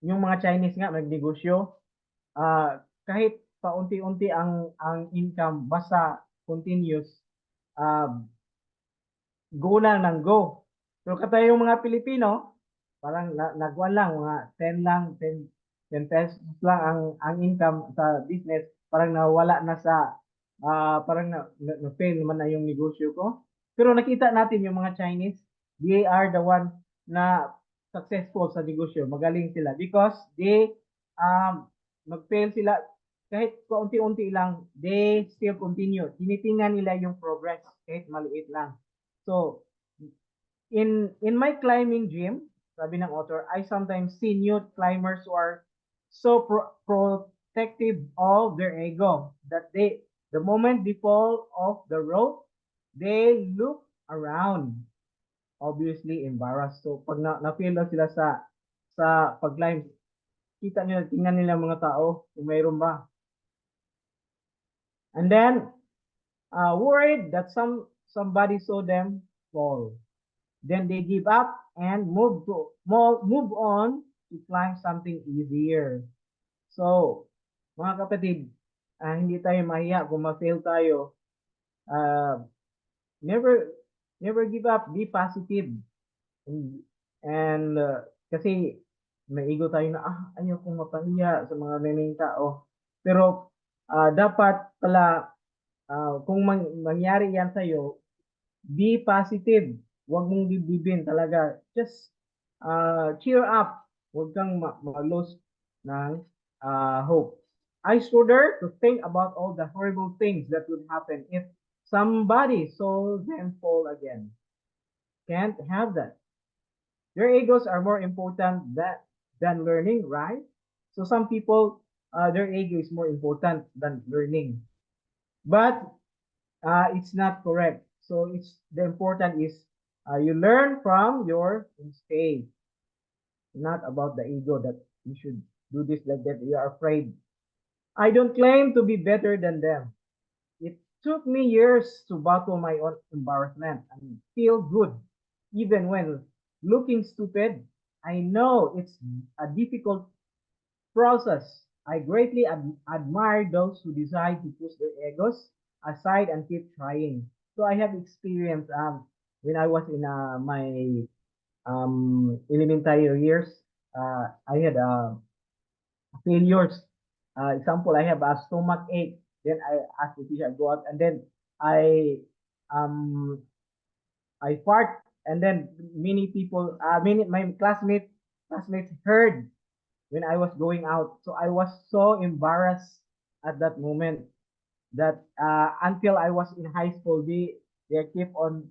Speaker 6: yung mga Chinese nga, nagnegosyo, kahit paunti-unti ang income, basta continuous, go lang ng go. So, katayo yung mga Pilipino, parang nagwan lang, mga 10 lang, 10 pesos lang ang income sa business, parang nawala na sa parang na-fail naman na yung negosyo ko. Pero nakita natin yung mga Chinese, they are the one na successful sa negosyo. Magaling sila because they mag-fail sila kahit kaunti-unti lang, they still continue. Tinitingnan nila yung progress kahit maliit lang. So, in my climbing gym, sabi ng author, I sometimes see new climbers who are so protective of their ego that the moment they fall off the rope, they look around, obviously embarrassed. So pag na-feel na sila sa pag-climb, kita nila, tingnan nila mga tao kung mayroon ba. And then worried that somebody saw them fall. Then they give up and move on to climb something easier. So, mga kapatid, hindi tayo mahiya kung ma-fail tayo. Never give up, be positive. And kasi may ego tayo na ayaw kong mapahiya sa mga memeng tao. Pero dapat pala kung mangyari yan sa'yo, be positive. Huwag mong dibdibin talaga. Just cheer up. Huwag kang ma-lose ng hope. I shudder to think about all the horrible things that would happen if somebody saw them fall again. Can't have that. Their egos are more important than learning, right? So some people, their ego is more important than learning. But it's not correct. So the important is you learn from your mistake, not about the ego that you should do this like that. You are afraid. I don't claim to be better than them. It took me years to battle my own embarrassment and feel good, even when looking stupid. I know it's a difficult process. I greatly admire those who decide to push their egos aside and keep trying. So I have experience when I was in my elementary years. I had failures. Example, I have a stomach ache. Then I asked the teacher, go out, and then I fart, and then many people, my classmates heard when I was going out. So I was so embarrassed at that moment that until I was in high school, they keep on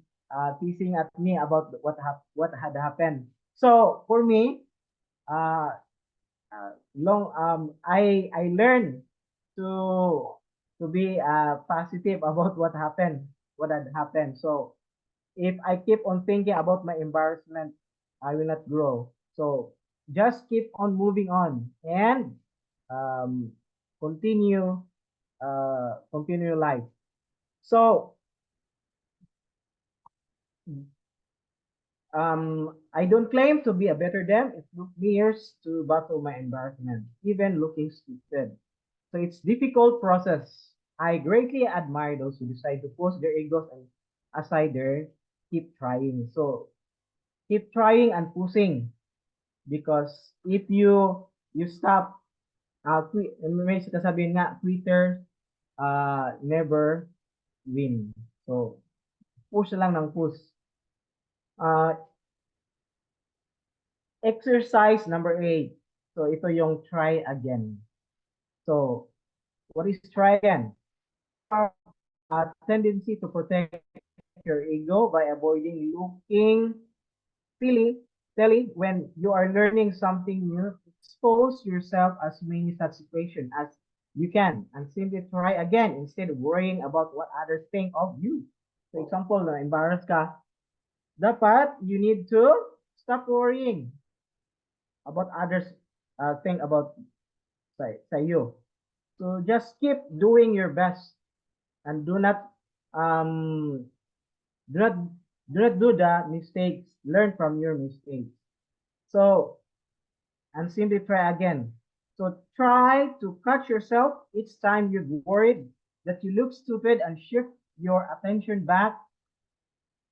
Speaker 6: teasing at me about what had happened. So for me, I learned to be positive about what had happened. So if I keep on thinking about my embarrassment, I will not grow. So just keep on moving on and continue life. So I don't claim to be a better them. It took me years to battle my embarrassment, even looking stupid. So it's difficult process. I greatly admire those who decide to push their egos and aside there, keep trying. So keep trying and pushing, because if you stop, may sasabihin nga, quitter never win. So push lang ng push. Exercise number 8. So ito yung try again. So what is try again? A tendency to protect your ego by avoiding looking silly when you are learning something new. Expose yourself as many such situations as you can and simply try again instead of worrying about what others think of you. For example, na embarrassed ka, dapat you need to stop worrying about others think about sa you. So just keep doing your best and do not do the mistakes. Learn from your mistakes. So, and simply try again. So try to catch yourself each time you've worried that you look stupid and shift your attention back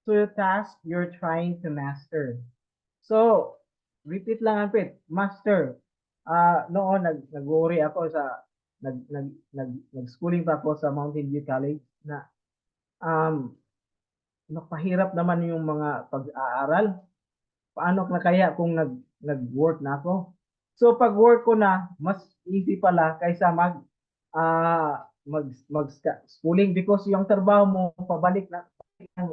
Speaker 6: to the task you're trying to master. So, repeat lang ang master. Noon nag-worry ako sa nag-schooling pa ako sa Mountain View College na um napahirap naman yung mga pag-aaral. Paano na kaya kung nag-work na ako? So pag work ko na, mas easy pala kaysa mag schooling because yung trabaho mo pabalik na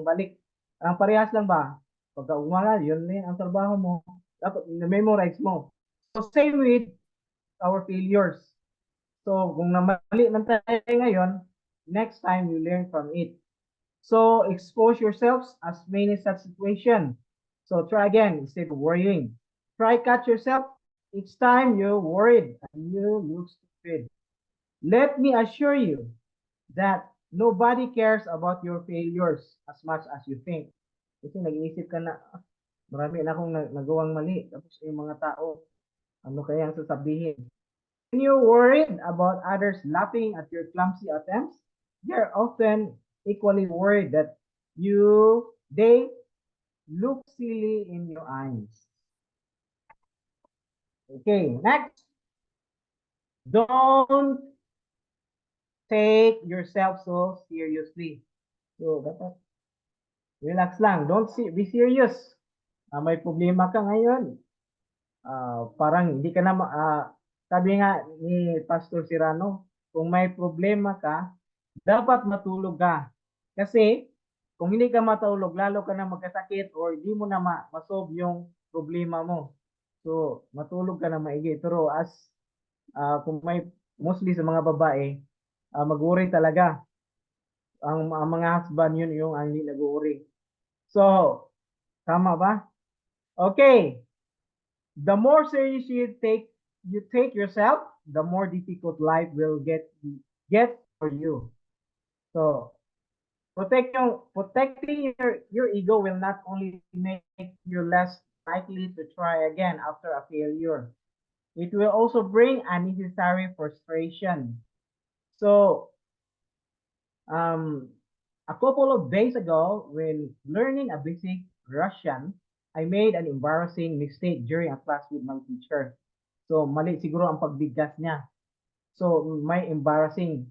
Speaker 6: balik. Ang parehas lang ba? Pagka umaga, yun din ang trabaho mo. Dapat na-memorize mo. So same with our failures. So kung namali man tayo ngayon, next time you learn from it. So expose yourselves as many such situation. So try again instead of worrying. Try catch yourself each time you're worried and you look stupid. Let me assure you that nobody cares about your failures as much as you think. Kasi nag-iisip ka na, marami na akong nagawang mali. Tapos yung mga tao, ano kaya ang sasabihin? When you're worried about others laughing at your clumsy attempts, they're often equally worried that they look silly in your eyes. Okay, next. Don't take yourself so seriously. So, dapat relax lang. Don't be serious. May problema ka ngayon. Parang hindi ka na, sabi nga ni Pastor Serrano, kung may problema ka, dapat matulog ka. Kasi, kung hindi ka matulog, lalo ka na magkasakit or hindi mo na ma-solve yung problema mo. So, matulog ka na maigi. Pero kung may, mostly sa mga babae, mag-worry talaga. Ang mga husband yun yung ang hindi nag-worry. So, tama ba? Okay. The more serious you take yourself, the more difficult life will get for you. So, protecting your ego will not only make you less likely to try again after a failure, it will also bring unnecessary frustration. So, a couple of days ago, when learning a basic Russian, I made an embarrassing mistake during a class with my teacher. So, mali siguro ang pagbigkas niya. So, may embarrassing.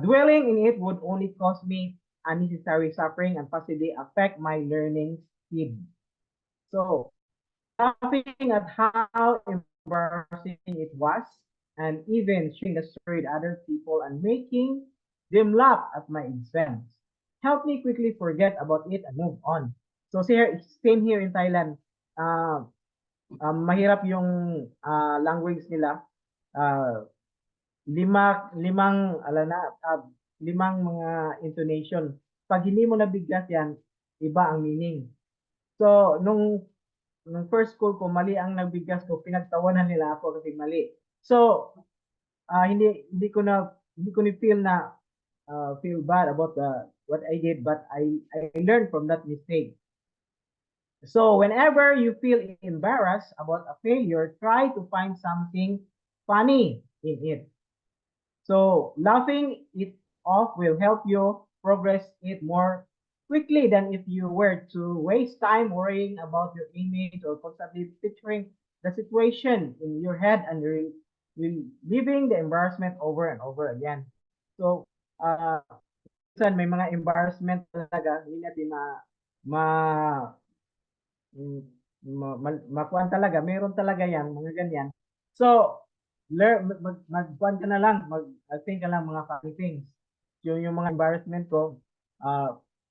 Speaker 6: Dwelling in it would only cause me unnecessary suffering and possibly affect my learning speed. So, laughing at how embarrassing it was, and even sharing the story with other people and making them laugh at my expense helped me quickly forget about it and move on. So, same here in Thailand. Mahirap yung language nila. Limang mga intonation. Pag hindi mo nabigkas yan, iba ang meaning. So, nung first school ko, mali ang nabigkas ko, pinagtawanan nila ako kasi mali. So, hindi ko ni feel bad about what I did, but I learned from that mistake. So, whenever you feel embarrassed about a failure, try to find something funny in it. So, laughing it off will help you progress it more quickly than if you were to waste time worrying about your image or constantly picturing the situation in your head and reliving the embarrassment over and over again. So, may mga embarrassment talaga, hindi natin makuan talaga, meron talaga yan, mga ganyan. So, magkuan ka na lang, mag-think ka lang mga funny things. Yung mga embarrassment ko,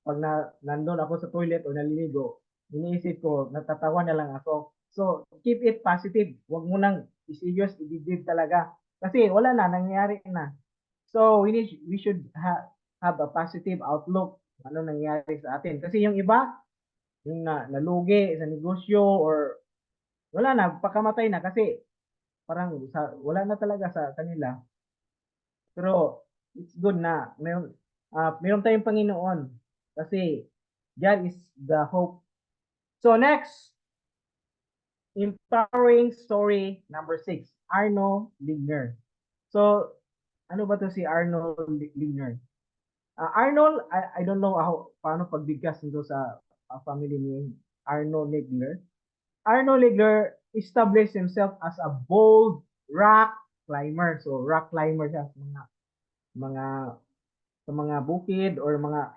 Speaker 6: pag nandun ako sa toilet o naliligo, iniisip ko, natatawa na lang ako. So, keep it positive. Huwag mo nang i-serious, i-deep talaga. Kasi wala na, nangyari na. So, we should have a positive outlook ano nangyari sa atin. Kasi yung iba, yung nalugi sa negosyo or wala na, pakamatay na kasi parang wala na talaga sa kanila. Pero it's good na meron tayong Panginoon kasi God is the hope. So next, empowering story number 6, Arno Ligner. So ano ba to si Arno Ligner? Arnold, I don't know paano pagbigkas nito sa family ni Arno Ligner. Arno Ligner established himself as a bold rock climber. So rock climber siya sa mga sa mga bukid or mga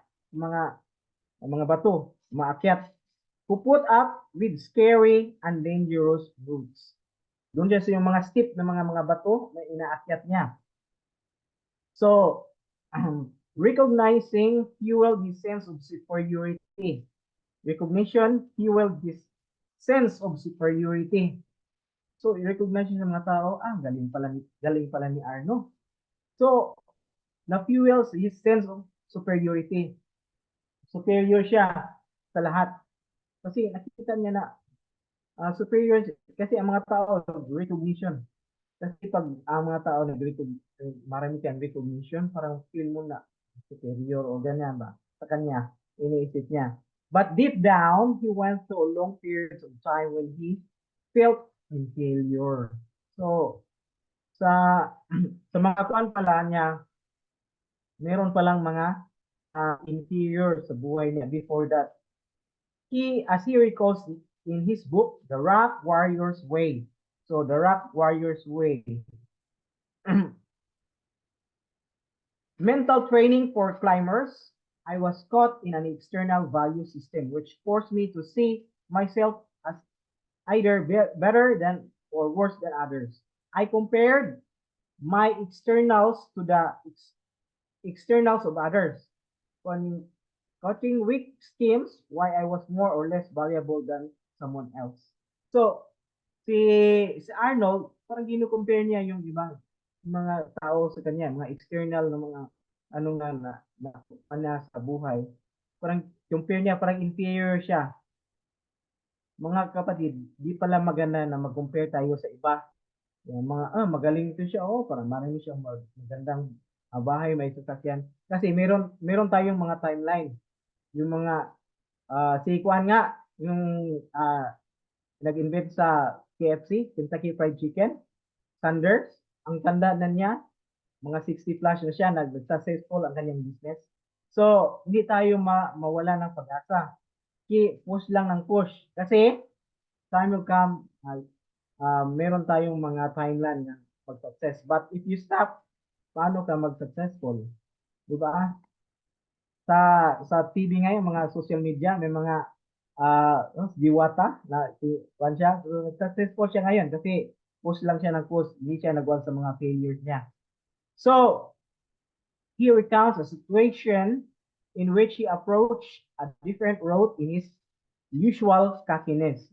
Speaker 6: bato, maakyat. Who put up with scary and dangerous routes. Doon siya sa yung mga steep na mga bato na inaakyat niya. So, recognizing fueled his sense of superiority. Recognition fueled his sense of superiority. So, i-recognize niya sa mga tao, galing pala ni Arno. So, na-fuels his sense of superiority. Superior siya sa lahat. Kasi nakikita niya na superior, kasi ang mga tao, recognition. Kasi pag ang mga tao marami kang recognition, parang feel mo na superior o ganyan ba? Sa kanya, iniisip niya. But deep down, he went through a long period of time when he felt in failure. So, sa mga kuan pala niya, meron palang mga inferior sa buhay niya before that. As he recalls in his book, The Rock Warrior's Way. So, The Rock Warrior's Way. Mental training for climbers. I was caught in an external value system which forced me to see myself as either better than or worse than others. I compared my externals to the externals of others. Coaching weak schemes why I was more or less valuable than someone else. So, si Arnold, parang gino-compare niya yung ibang mga tao sa kanya, mga external na mga na sa buhay. Parang compare niya, parang inferior siya. Mga kapatid, di pala maganda na mag-compare tayo sa iba. Yung mga, magaling ito siya, parang marami siyang magandang bahay, may sasakyan. Kasi meron tayong mga timeline. Yung mga, si Kwan nga, yung nag-invent sa KFC, Kentucky Fried Chicken, Sanders, ang tanda na niya, mga 60 plus na siya, nag-successful ang kanyang business. So, hindi tayo mawala ng pag-asa. Push lang ng push. Kasi, time will come, meron tayong mga timeline ng pag-success. But if you stop, paano ka mag-successful? Diba? Sa TV ngayon, mga social media, may mga diwata na siya. Successful siya ngayon kasi post lang siya ng post. Hindi siya nagwan sa mga failures niya. So, he recounts a situation in which he approached a different road in his usual cockiness.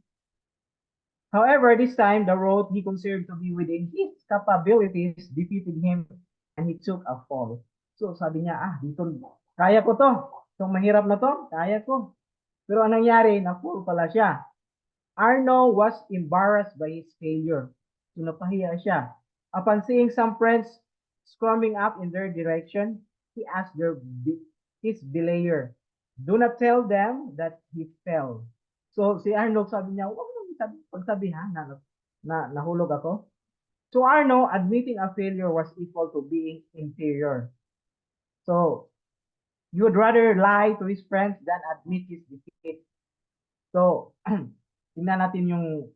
Speaker 6: However, this time, the road he considered to be within his capabilities defeated him and he took a fall. So, sabi niya, dito, kaya ko to. Itong mahirap na to, kaya ko. Pero anong nangyari, na-fall pala siya. Arno was embarrassed by his failure. So, napahiya siya. Upon seeing some friends scrumming up in their direction, he asked his belayer, do not tell them that he fell. So, si Arno sabi niya, huwag mo pagsabihan na nahulog ako. So, Arno, admitting a failure was equal to being inferior. So, he would rather lie to his friends than admit his defeat. So, tingnan natin yung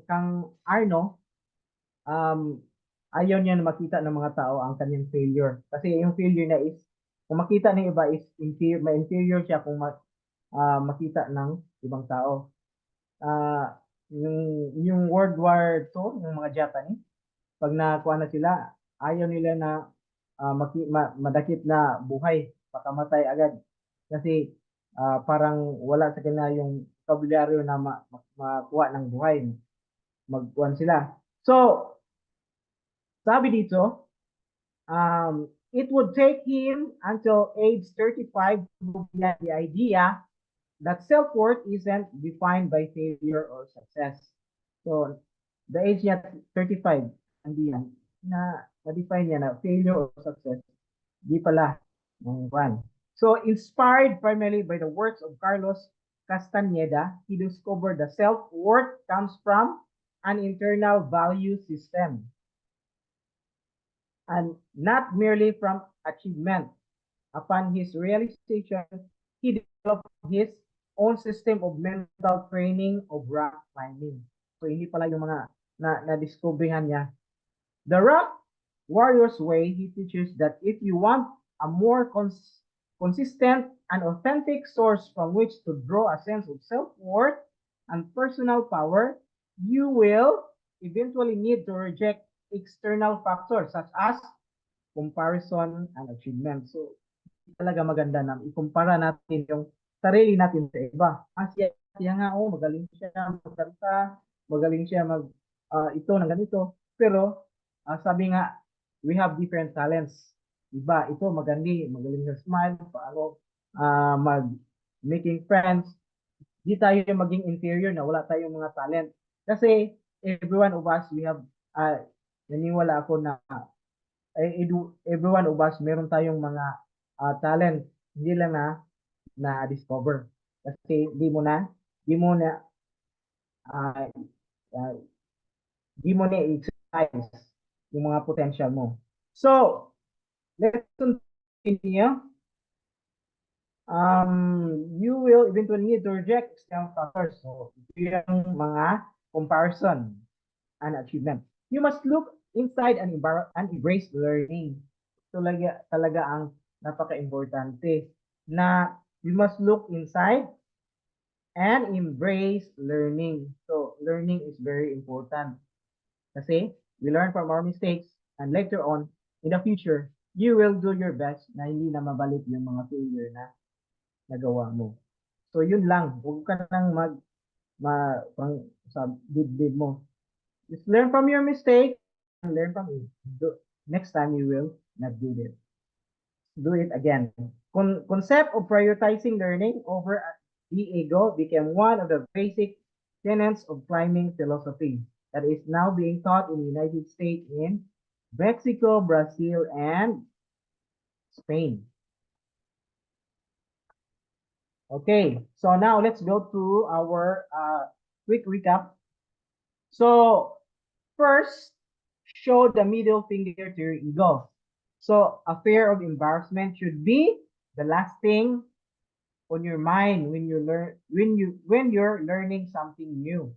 Speaker 6: kang Arno, ayaw niya na makita ng mga tao ang kanyang failure. Kasi yung failure na is, kung makita ng iba is inferior siya kung makita ng ibang tao. Yung World War II, yung mga Japanese, pag nakuha na sila, ayaw nila na madakip na buhay, pakamatay agad. Kasi parang wala sa kanila yung vocabulary na makuha ng buhay. Magkuhan sila. So, sabi dito, it would take him until age 35 to move beyond the idea that self-worth isn't defined by failure or success. So, the age niya 35, hindi yan, na-define niya na failure or success, di pala ng one. So, inspired primarily by the works of Carlos Castaneda, he discovered that self-worth comes from an internal value system and not merely from achievement. Upon his realization, he developed his own system of mental training of rock climbing. So hindi pala yung mga na-discoveryhan niya. The Rock Warrior's Way, he teaches that if you want a more consistent and authentic source from which to draw a sense of self-worth and personal power, you will eventually need to reject external factors such as comparison and achievement. So, talaga maganda na ikumpara natin yung sarili natin sa iba. Siya nga, magaling siya magkanta, magaling siya ito ng ganito. Pero, sabi nga, we have different talents. Iba, ito magaling sa smile, paano making friends. Di tayo maging inferior na wala tayong mga talent. Kasi every one of us, we have, naniwala ako na every one of us, meron tayong mga talent. Hindi lang na-discover. Kasi di mo na i-exercise yung mga potential mo. So, let's continue. You will eventually need to reject external factors. So, yung mga comparison and achievement. You must look inside and embrace learning. Talaga ang napaka-importante na you must look inside and embrace learning. So, learning is very important. Kasi we learn from our mistakes and later on, in the future, you will do your best na hindi na mabalik yung mga failure na nagawa mo. So, yun lang. Huwag ka nang sa dibdib mo. Just learn from your mistake and learn from it. Next time, you will not do it. Do it again. Concept of prioritizing learning over the ego became one of the basic tenets of climbing philosophy that is now being taught in the United States, in Mexico, Brazil, and Spain. Okay, so now let's go to our quick recap. So first, show the middle finger to your ego. So a fear of embarrassment should be the last thing on your mind when you're learning something new.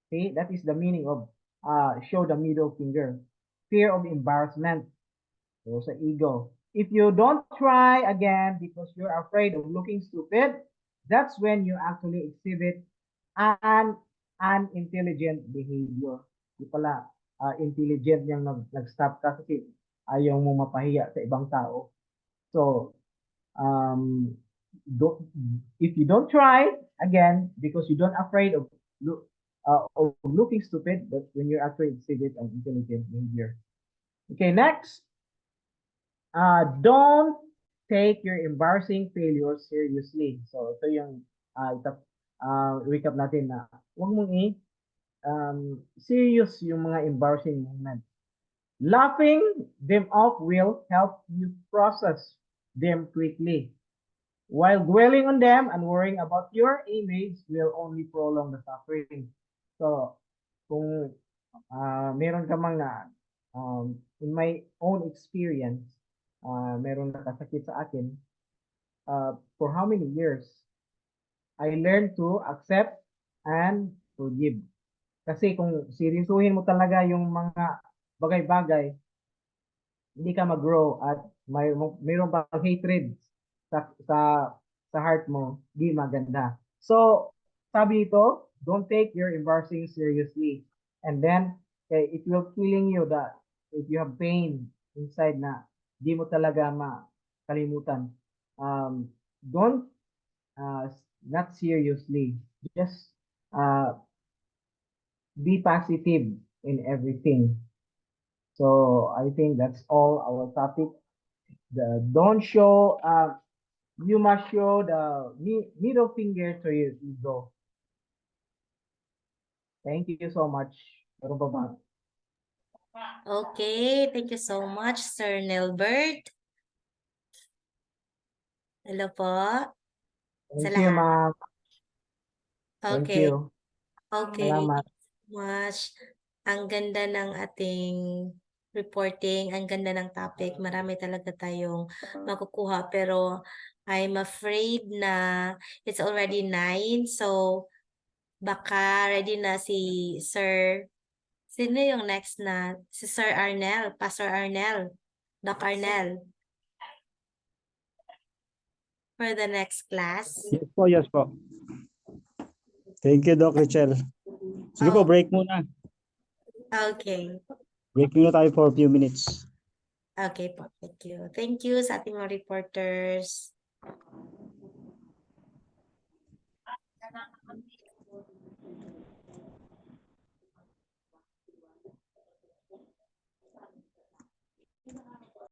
Speaker 6: Okay, that is the meaning of show the middle finger. Fear of embarrassment. So sa ego. If you don't try again because you're afraid of looking stupid, that's when you actually exhibit an unintelligent behavior. Di pala intelligent yung nag-stop ka kasi ayaw mo mapahiya sa ibang tao. So, if you don't try again because you don't afraid of looking stupid, that's when you actually exhibit an intelligent behavior. Okay, next. Don't take your embarrassing failures seriously. So, ito yung recap natin na huwag mong serious yung mga embarrassing moments. Laughing them off will help you process them quickly. While dwelling on them and worrying about your image will only prolong the suffering. So, kung meron ka mang in my own experience, meron nakasakit sa akin, for how many years, I learned to accept and forgive. Kasi kung seryosuhin mo talaga yung mga bagay-bagay, hindi ka mag-grow at mayroon pang hatred sa heart mo, di maganda. So, sabi ito, don't take your embarrassing seriously. And then, it will killing you that if you have pain inside na di mo talaga makalimutan. Don't, not seriously, just be positive in everything. So I think that's all our topic. Don't show, you must show the middle finger to your ego. Thank you so much. Meron pa ba?
Speaker 2: Okay, thank you so much, Sir Nelbert. Hello po.
Speaker 6: Thank you, ma'am. Thank
Speaker 2: Okay.
Speaker 6: you.
Speaker 2: Okay.
Speaker 6: Salamat.
Speaker 2: Thank you so much. Ang ganda ng ating reporting, ang ganda ng topic. Marami talaga tayong makukuha, pero I'm afraid na it's already 9, so baka ready na si Sir. Sino yung next na? Si Sir Arnel, Pastor Arnel, Doc Arnel. For the next class.
Speaker 8: Yes po, yes po. Thank you, Doc Richel. Sige po,
Speaker 2: Oh.
Speaker 8: break muna.
Speaker 2: Okay.
Speaker 8: Break muna tayo for a few minutes.
Speaker 2: Okay po, thank you. Thank you sa ating mga reporters.